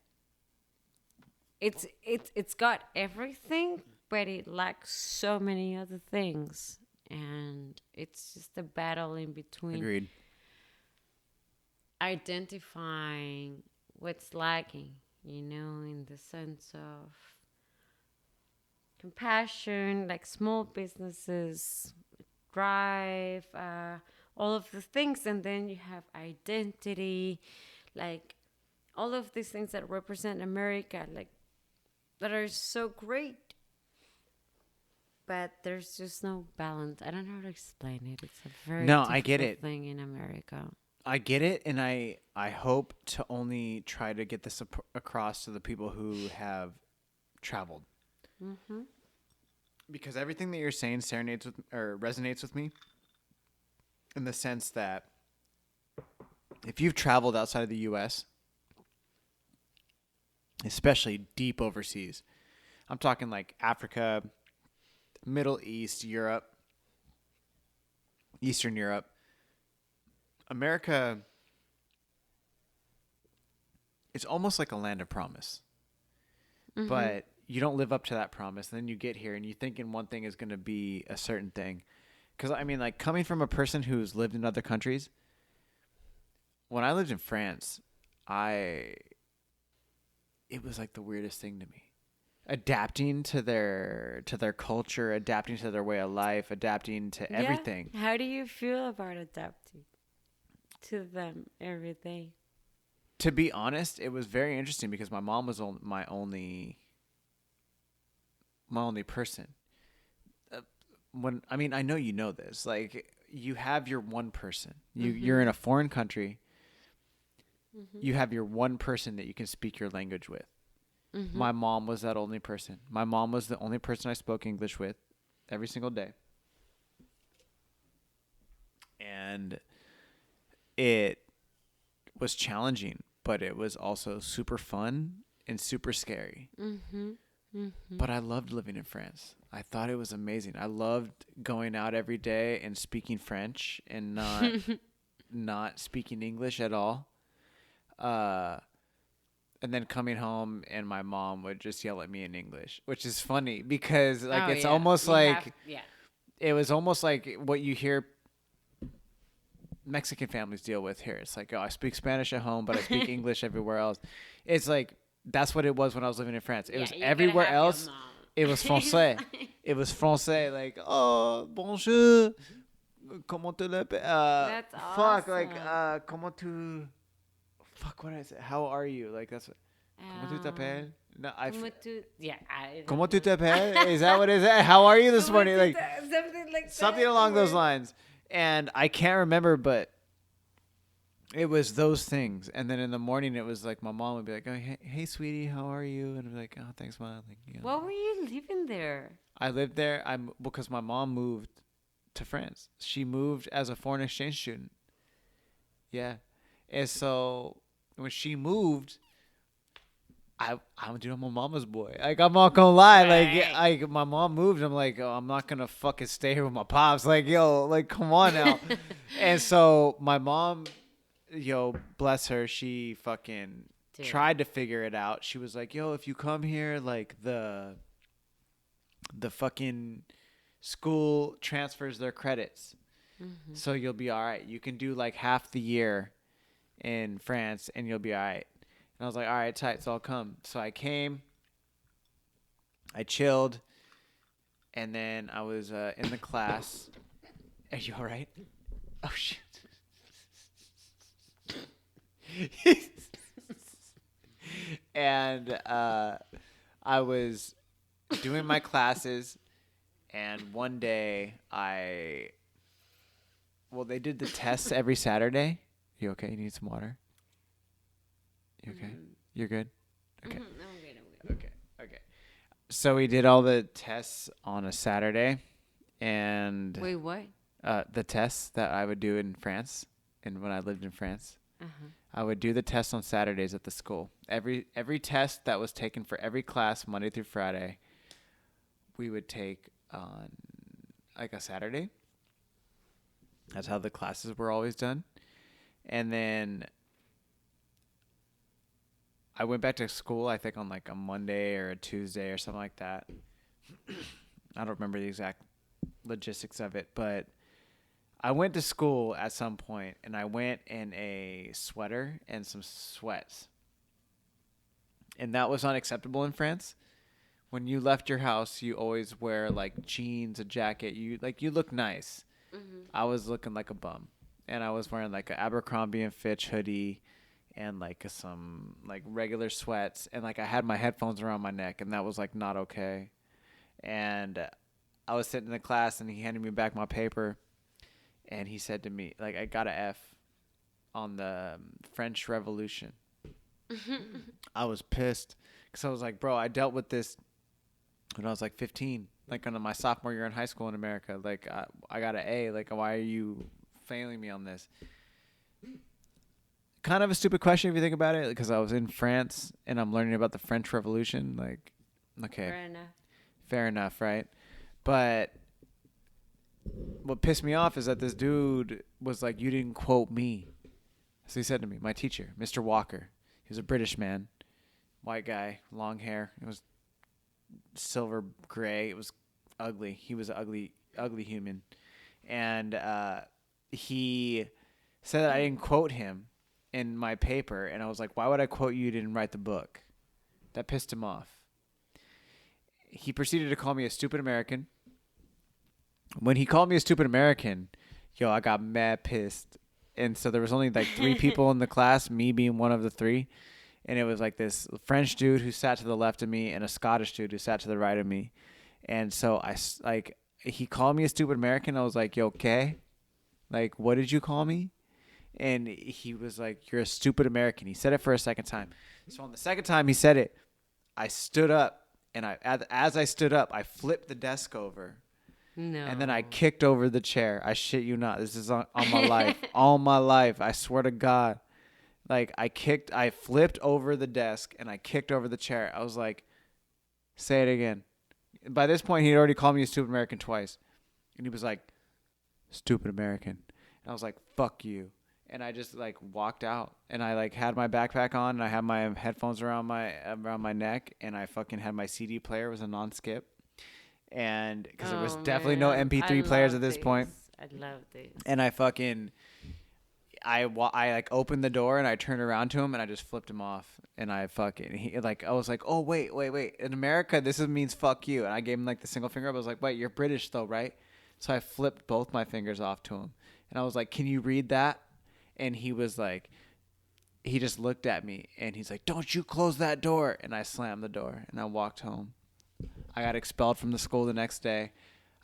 it's got everything, but it lacks so many other things. And it's just a battle in between. Agreed. Identifying what's lacking, in the sense of compassion, like small businesses, drive, all of the things. And then you have identity, like all of these things that represent America, like that are so great. But there's just no balance. I don't know how to explain it. It's a very I get it. thing in America. I get it, and I hope to only try to get this across to the people who have traveled. Mm-hmm. Because everything that you're saying serenades with or resonates with me in the sense that if you've traveled outside of the US, especially deep overseas, I'm talking like Africa, Middle East, Europe, Eastern Europe, America, it's almost like a land of promise. Mm-hmm. But you don't live up to that promise. And then you get here and you thinking one thing is going to be a certain thing. Because, I mean, like, coming from a person who's lived in other countries, when I lived in France, it was like the weirdest thing to me. Adapting to their culture, adapting to their way of life, adapting to everything. How do you feel about adapting to them every day? To be honest, it was very interesting because my mom was my only person. I know you know this. Like, you have your one person. You're in a foreign country. Mm-hmm. You have your one person that you can speak your language with. Mm-hmm. My mom was that only person. My mom was the only person I spoke English with every single day. And it was challenging, but it was also super fun and super scary. Mm-hmm. Mm-hmm. But I loved living in France. I thought it was amazing. I loved going out every day and speaking French and not speaking English at all. And then coming home and my mom would just yell at me in English, which is funny because it's almost like it was almost like what you hear Mexican families deal with here. It's like, oh, I speak Spanish at home, but I speak English everywhere else. It's like that's what it was when I was living in France. It was everywhere else. It was français. It was français. Like, oh, bonjour, comment tu l'appelles? That's fuck, awesome. like, comment tu? Fuck, what did I say? How are you? Like, that's what. Comment tu t'appelles? No, Comment tu t'appelles? Is that what it is? How are you this morning? Like something along those lines. And I can't remember, but it was those things. And then in the morning, it was like my mom would be like, "Oh, hey, sweetie, how are you?" And I'd be like, "Oh, thanks, mom." Like, What were you living there? I lived there. Because my mom moved to France. She moved as a foreign exchange student. Yeah, and so when she moved, I'm a mama's boy. Like, I'm not gonna lie. Right. Like, my mom moved. I'm like, oh, I'm not gonna fucking stay here with my pops. Like, yo, like, come on now. And so my mom, yo, bless her, she fucking tried to figure it out. She was like, yo, if you come here, like, the fucking school transfers their credits. Mm-hmm. So you'll be all right. You can do like half the year in France and you'll be all right. And I was like, all right, tight, so I'll come. So I came, I chilled, and then I was in the class. Are you all right? Oh, shit. And I was doing my classes, and one day they did the tests every Saturday. You okay? You need some water? You okay? Mm-hmm. You're good? Okay. Mm-hmm. I'm good. Okay. So we did all the tests on a Saturday, and Wait, what? the tests that I would do in France, and when I lived in France, Uh-huh. I would do the tests on Saturdays at the school. Every test that was taken for every class, Monday through Friday, we would take on like a Saturday. That's how the classes were always done. And then I went back to school, I think on like a Monday or a Tuesday or something like that. I don't remember the exact logistics of it, but I went to school at some point and I went in a sweater and some sweats. And that was unacceptable in France. When you left your house, you always wear like jeans, a jacket. You look nice. Mm-hmm. I was looking like a bum. And I was wearing like an Abercrombie and Fitch hoodie and like some like regular sweats, and like I had my headphones around my neck, and that was like not okay. And I was sitting in the class and he handed me back my paper, and he said to me, like, I got an F on the French Revolution. I was pissed because I was like, bro, I dealt with this when I was like 15, like on my sophomore year in high school in America. Like I got an A. Like, why are you failing me on this? Kind of a stupid question if you think about it, because I was in France and I'm learning about the French Revolution. Like, okay, fair enough, right? But what pissed me off is that this dude was like, "You didn't quote me." So he said to me, my teacher, Mr. Walker. He was a British man, white guy, long hair. It was silver gray. It was ugly. He was an ugly human. And he said that I didn't quote him in my paper. And I was like, why would I quote you? You didn't write the book. That pissed him off. He proceeded to call me a stupid American. When he called me a stupid American, I got mad pissed. And so there was only like 3 people in the class, me being one of the 3. And it was like this French dude who sat to the left of me and a Scottish dude who sat to the right of me. And so he called me a stupid American. I was like, "You okay? Like, what did you call me?" And he was like, "You're a stupid American." He said it for a second time. So on the second time he said it, I stood up. And as I stood up, I flipped the desk over. No. And then I kicked over the chair. I shit you not. This is on my life. All my life. I swear to God. Like, I flipped over the desk and I kicked over the chair. I was like, say it again. By this point, he'd already called me a stupid American twice. And he was like, stupid American. And I was like, fuck you. And I just like walked out, and I like had my backpack on, and I had my headphones around my neck, and I fucking had my CD player. It was a non-skip. And because there was definitely no MP3 players at this point. I love this. And I like opened the door and I turned around to him and I just flipped him off. And I was like, oh, wait. In America, this means fuck you. And I gave him like the single finger up. I was like, wait, you're British though, right? So I flipped both my fingers off to him. And I was like, can you read that? And he was like, he just looked at me and he's like, don't you close that door. And I slammed the door and I walked home. I got expelled from the school the next day.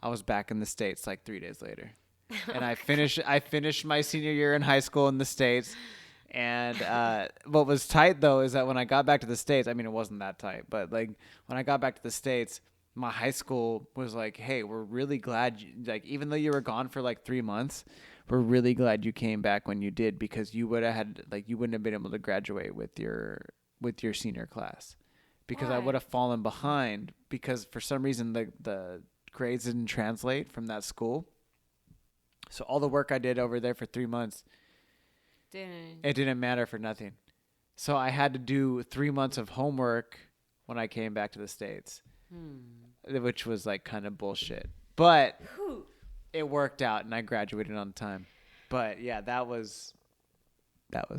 I was back in the States like 3 days later. And I finished my senior year in high school in the States. And what was tight, though, is that when I got back to the States, I mean, it wasn't that tight, but like when I got back to the States, my high school was like, hey, we're really glad, even though you were gone for like 3 months, we're really glad you came back when you did, because you would have had, you wouldn't have been able to graduate with your senior class, because I would have fallen behind, because for some reason the grades didn't translate from that school. So all the work I did over there for 3 months, it didn't matter for nothing. So I had to do 3 months of homework when I came back to the States, which was like kind of bullshit. But it worked out and I graduated on time. But yeah, that was that. And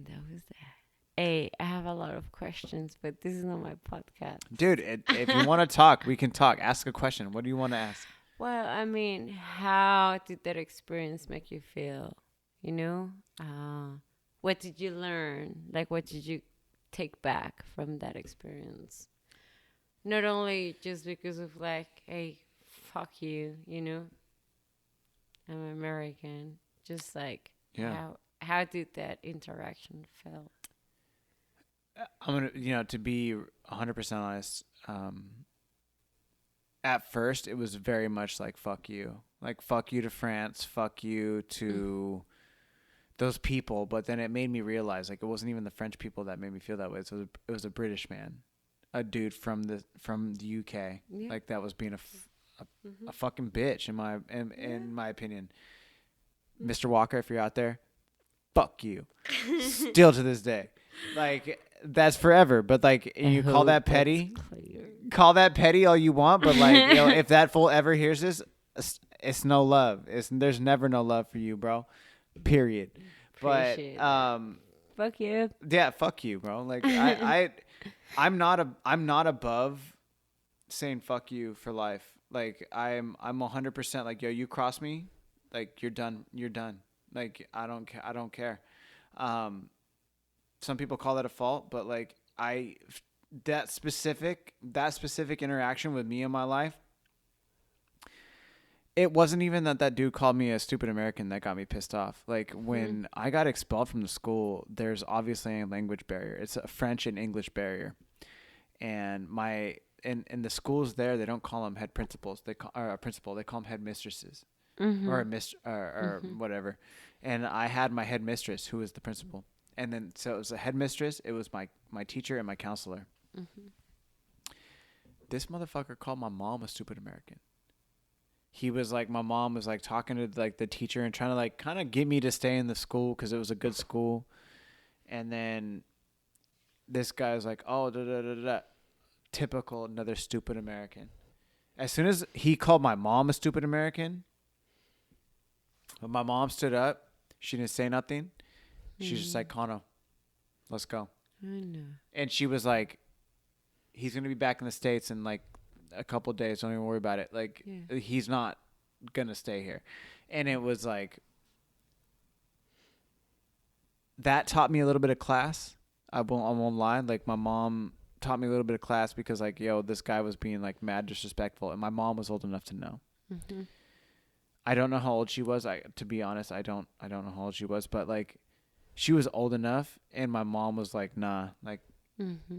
that was that. Hey, I have a lot of questions, but this is not my podcast. Dude, if you want to talk, we can talk. Ask a question. What do you want to ask? Well, I mean, how did that experience make you feel? You know? What did you learn? Like, what did you take back from that experience? Not only just because of like, hey, fuck you, you know? I'm American. Just like, how did that interaction felt? I'm gonna, to be 100% honest. At first, it was very much like "fuck you," like "fuck you" to France, "fuck you" to those people. But then it made me realize, like, it wasn't even the French people that made me feel that way. So it was a British man, a dude from the UK, like that was being a fucking bitch in my opinion. Mr. Walker, if you're out there, fuck you. Still to this day, like. That's forever, but like you call that petty all you want, but like if that fool ever hears this, it's no love. There's never no love for you, bro. Period. Appreciate but fuck you. Yeah, fuck you, bro. Like I'm not above saying fuck you for life. Like I'm 100% like, yo, you cross me, like you're done. Like I don't care. Some people call that a fault, but like that specific interaction with me in my life, it wasn't even that dude called me a stupid American that got me pissed off. Like when I got expelled from the school, there's obviously a language barrier. It's a French and English barrier. and in the schools there, they don't call them head principals. They call or a principal. They call them headmistresses or a or whatever. And I had my headmistress who was the principal, and then so it was a headmistress. It was my teacher and my counselor. This motherfucker called my mom a stupid American. He was like, my mom was like talking to like the teacher and trying to like kind of get me to stay in the school because it was a good school. And then this guy was like, oh, da, da, da, da, da. Typical another stupid American. As soon as he called my mom a stupid American, when my mom stood up, she didn't say nothing. She's just like, Kano, let's go. I know. And she was like, he's going to be back in the States in like a couple of days. Don't even worry about it. Like, he's not going to stay here. And it was like, that taught me a little bit of class. I won't lie. Like, my mom taught me a little bit of class because, like, yo, this guy was being like mad disrespectful. And my mom was old enough to know. I don't know how old she was. To be honest, I don't know how old she was. But, like, she was old enough. And my mom was like, nah, like,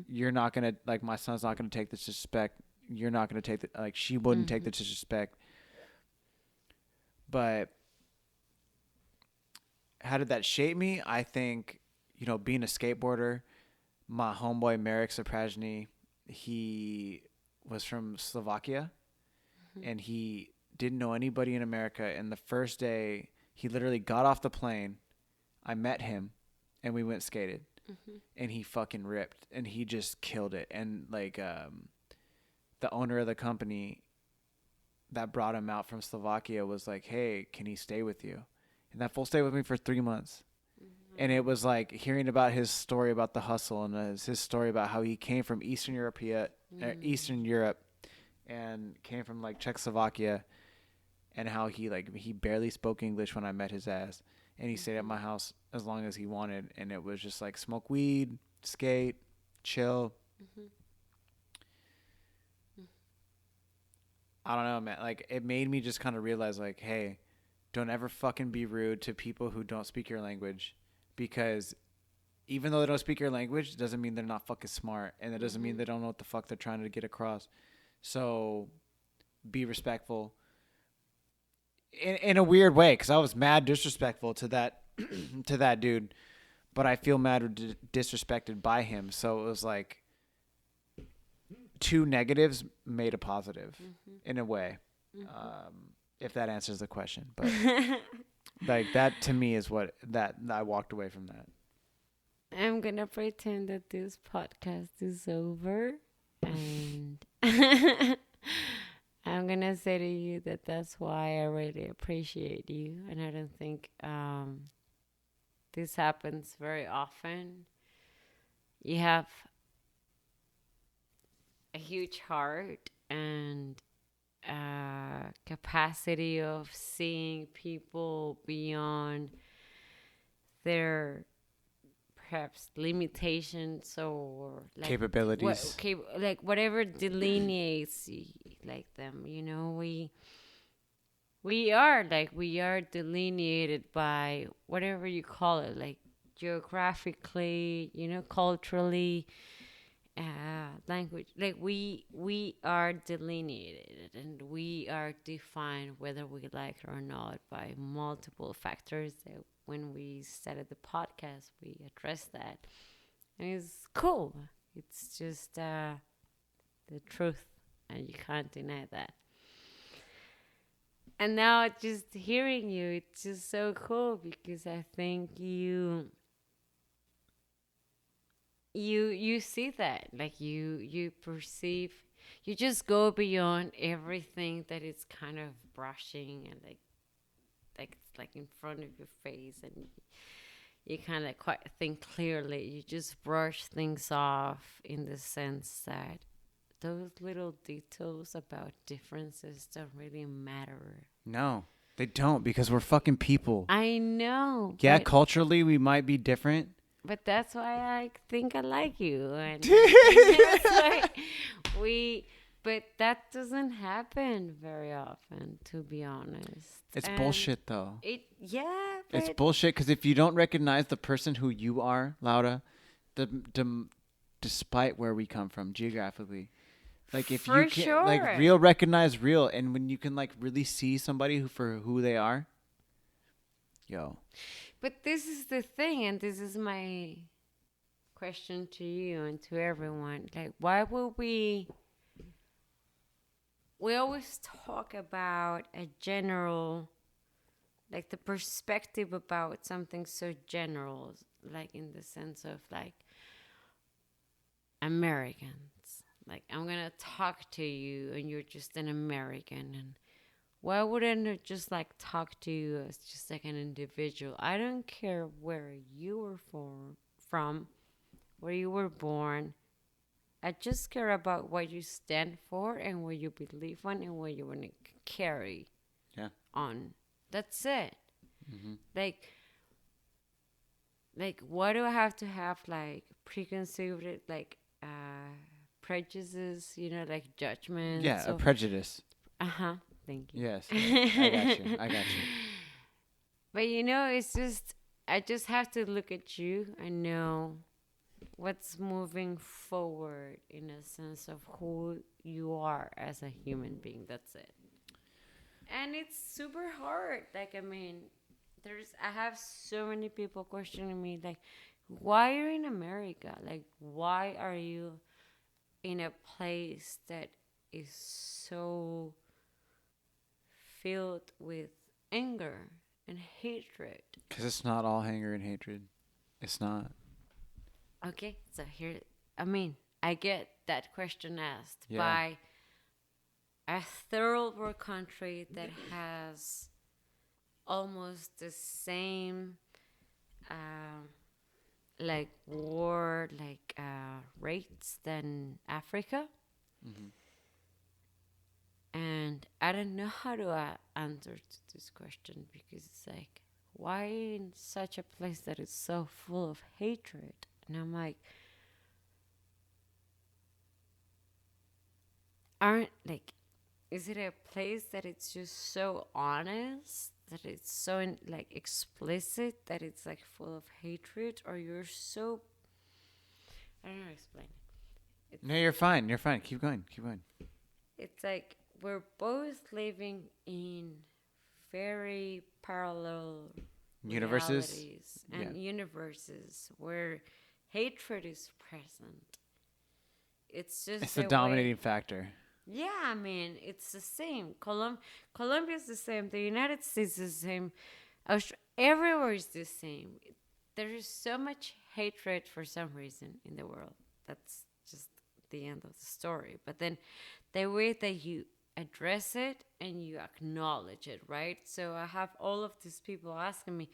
you're not going to, like, my son's not going to take this disrespect. You're not going to take the, like, she wouldn't take the disrespect. But how did that shape me? I think, you know, being a skateboarder, my homeboy Marek Saprajny, he was from Slovakia and he didn't know anybody in America. And the first day he literally got off the plane, I met him and we went skated. And he fucking ripped and he just killed it. And like the owner of the company that brought him out from Slovakia was like, hey, can he stay with you? And that fool stayed with me for 3 months. And it was like hearing about his story about the hustle and his story about how he came from Eastern Europe and came from like Czechoslovakia and how he barely spoke English when I met his ass. And he stayed at my house as long as he wanted. And it was just like smoke weed, skate, chill. I don't know, man. Like, it made me just kind of realize, like, hey, don't ever fucking be rude to people who don't speak your language. Because even though they don't speak your language, it doesn't mean they're not fucking smart. And it doesn't mean they don't know what the fuck they're trying to get across. So be respectful. In a weird way, because I was mad disrespectful to that to that dude, but I feel mad disrespected by him. So it was like two negatives made a positive in a way, if that answers the question. But like that to me is what that I walked away from that. I'm gonna pretend that this podcast is over, and I'm gonna say to you that that's why I really appreciate you, and I don't think this happens very often. You have a huge heart and capacity of seeing people beyond their perhaps limitations or like Capabilities. like whatever delineates like them, you know, we are delineated by whatever you call it, like geographically, you know, culturally, language, like we are delineated and we are defined, whether we like it or not, by multiple factors that when we started the podcast we addressed that, and it's cool. It's just the truth and you can't deny that. And now just hearing you, it's just so cool because I think you see that, like you perceive, you just go beyond everything that is kind of brushing and like it's like in front of your face, and you kind of quite think clearly. You just brush things off in the sense that those little details about differences don't really matter. No, they don't, because we're fucking people. I know. Yeah, culturally we might be different. But that's why I think I like you. And that's why but that doesn't happen very often, to be honest. It's bullshit, though. It's bullshit, because if you don't recognize the person who you are, Laura, the despite where we come from geographically. Like if For you can sure. like real recognize real, and when you can like really see somebody for who they are, yo. But this is the thing, and this is my question to you and to everyone. Like, why would we always talk about a general, like the perspective about something so general, like in the sense of like Americans. Like, I'm gonna talk to you and you're just an American, and why wouldn't I just like talk to you as just like an individual? I don't care where you were from, where you were born. I just care about what you stand for and what you believe on and what you want to carry Yeah. on. That's it. Mm-hmm. Like, why do I have to have like preconceived like prejudices? You know, like judgments. Yeah, a prejudice. Thank you. Yes, I got you. I got you. But you know, it's just I just have to look at you and know what's moving forward in a sense of who you are as a human being. That's it. And it's super hard. Like, I mean, I have so many people questioning me, like, why are you in America? Like, why are you in a place that is so filled with anger and hatred? Because it's not all anger and hatred. It's not. Okay, so here, I mean, I get that question asked Yeah. by a third world country that has almost the same, like war, like rates than Africa. Mm-hmm. And I don't know how to answer to this question, because it's like, why in such a place that is so full of hatred? And I'm like, is it a place that it's just so honest, that it's so like explicit, that it's like full of hatred, or you're so, I don't know how to explain it. No, you're fine. You're fine. Keep going. Keep going. It's like we're both living in very parallel Universes? realities and universes where hatred is present. It's just It's the dominating factor. Yeah, I mean, it's the same. Colombia is the same. The United States is the same. Everywhere is the same. There is so much hatred for some reason in the world. That's just the end of the story. But then the way that you address it and you acknowledge it, right? So I have all of these people asking me,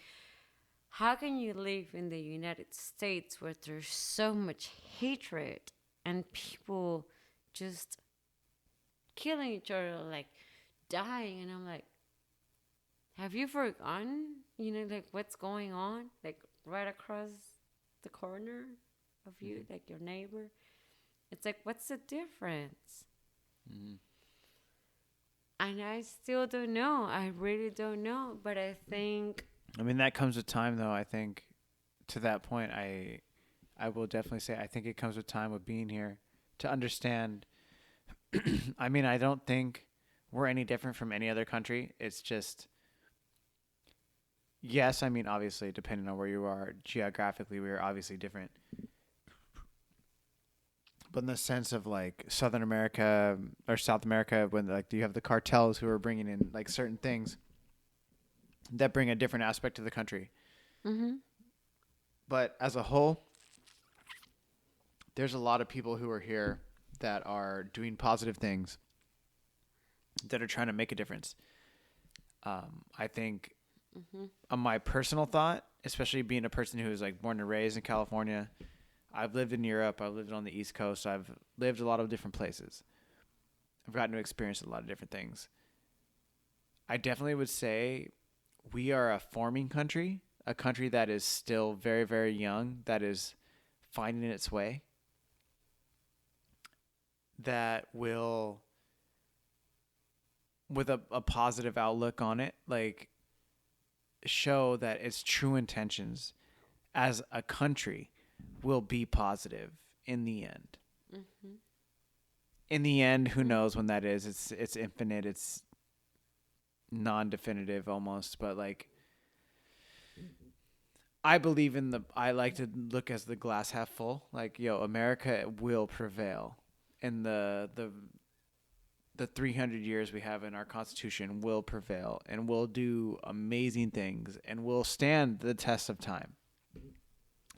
how can you live in the United States where there's so much hatred and people just killing each other, like dying? And I'm like, have you forgotten, like what's going on, like right across the corner of you, like your neighbor? It's like, what's the difference? Mm-hmm. And I still don't know. I really don't know. But I think, I mean, that comes with time, though. I think to that point, I will definitely say I think it comes with time of being here to understand. I mean, I don't think we're any different from any other country. It's just, yes, I mean, obviously, depending on where you are geographically, we are obviously different. But in the sense of like Southern America or South America, when like you have the cartels who are bringing in like certain things that bring a different aspect to the country. mm-hmm. But as a whole, there's a lot of people who are here that are doing positive things, that are trying to make a difference. I think on my personal thought, especially being a person who was like born and raised in California, I've lived in Europe, I've lived on the East Coast, I've lived a lot of different places. I've gotten to experience a lot of different things. I definitely would say we are a forming country, a country that is still very, very young, that is finding its way, that will, with a positive outlook on it, like show that its true intentions as a country will be positive in the end. In the end, who knows when that is? It's infinite. It's non-definitive almost, but like I believe I like to look as the glass half full. Like, America will prevail, and the 300 years we have in our Constitution will prevail, and will do amazing things, and will stand the test of time.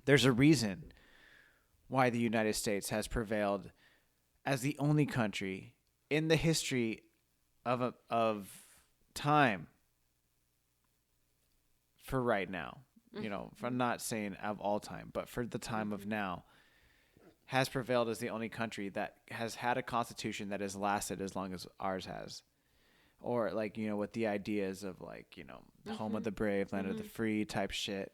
There's a reason why the United States has prevailed as the only country in the history of time for right now. I'm not saying of all time, but for the time of now, has prevailed as the only country that has had a constitution that has lasted as long as ours has. Or like, with the ideas of like, the home of the brave, land of the free type shit.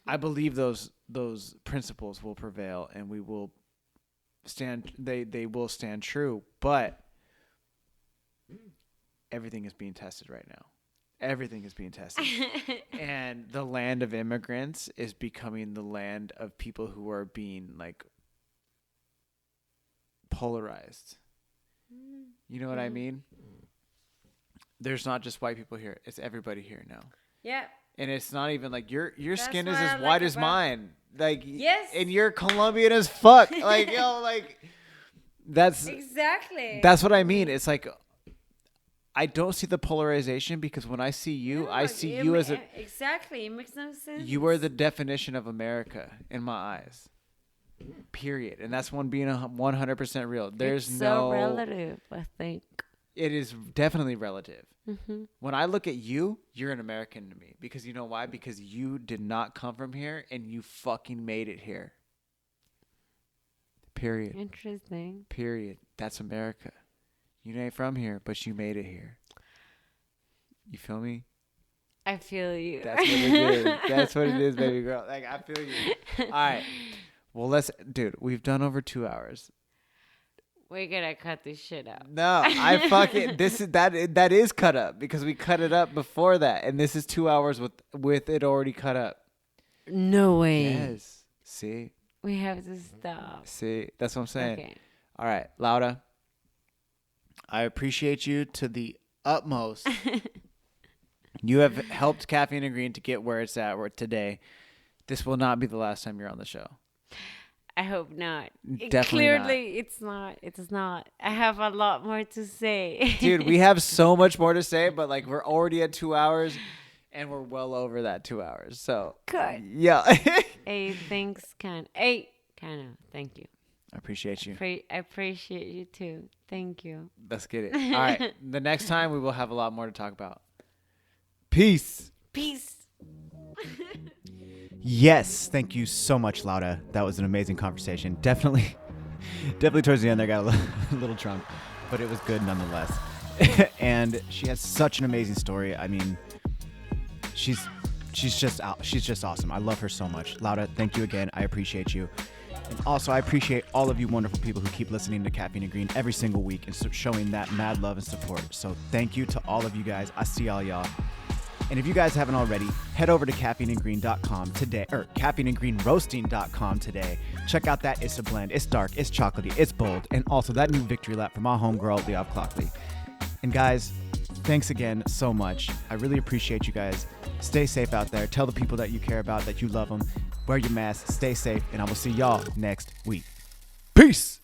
I believe those principles will prevail, and we will stand, they will stand true, but everything is being tested right now. Everything is being tested. And the land of immigrants is becoming the land of people who are being like polarized. You know what I mean? There's not just white people here. It's everybody here now. Yeah. And it's not even like your skin is as white as mine. Like, yes. And you're Colombian as fuck. Like, like that's exactly. That's what I mean. It's like, I don't see the polarization, because when I see you, I see you as exactly. It makes no sense. You are the definition of America in my eyes. Period. And that's one being 100% real. There's it's no so relative, I think. It is definitely relative. When I look at you, you're an American to me, because you know why? Because you did not come from here, and you fucking made it here. Period. Interesting. Period. That's America. You ain't from here, but you made it here. You feel me? I feel you. That's what it is. That's what it is, baby girl. Like, I feel you. All right. Well, dude, we've done over 2 hours. We're gonna cut this shit out. No, I fucking that is cut up, because we cut it up before that, and this is 2 hours with it already cut up. No way. Yes. See? We have to stop. See? That's what I'm saying. Okay. All right, Laura. I appreciate you to the utmost. You have helped Caffeine and Green to get where it's at today. This will not be the last time you're on the show. I hope not. Definitely Clearly, not. it's not. It's not. I have a lot more to say. Dude, we have so much more to say, but like we're already at 2 hours, and we're well over that 2 hours. So, good. Yeah. Hey, thanks, Hey, kind of. Thank you. I appreciate you. I appreciate you too. Thank you. Let's get it. All right. The next time we will have a lot more to talk about. Peace. Peace. Yes, thank you so much, Laura. That was an amazing conversation. Definitely towards the end there got a little drunk, but it was good nonetheless. And she has such an amazing story. I mean, she's just awesome. I love her so much. Laura, thank you again. I appreciate you. And also, I appreciate all of you wonderful people who keep listening to Caffeine and Green every single week and showing that mad love and support. So thank you to all of you guys. I see all y'all. And if you guys haven't already, head over to caffeineandgreen.com today, or caffeineandgreenroasting.com today. Check out that It's a blend. It's dark, it's chocolatey, it's bold, and also that new victory lap from our homegirl, Leov Clockley. And guys, thanks again so much. I really appreciate you guys. Stay safe out there. Tell the people that you care about that you love them. Wear your mask, stay safe, and I will see y'all next week. Peace!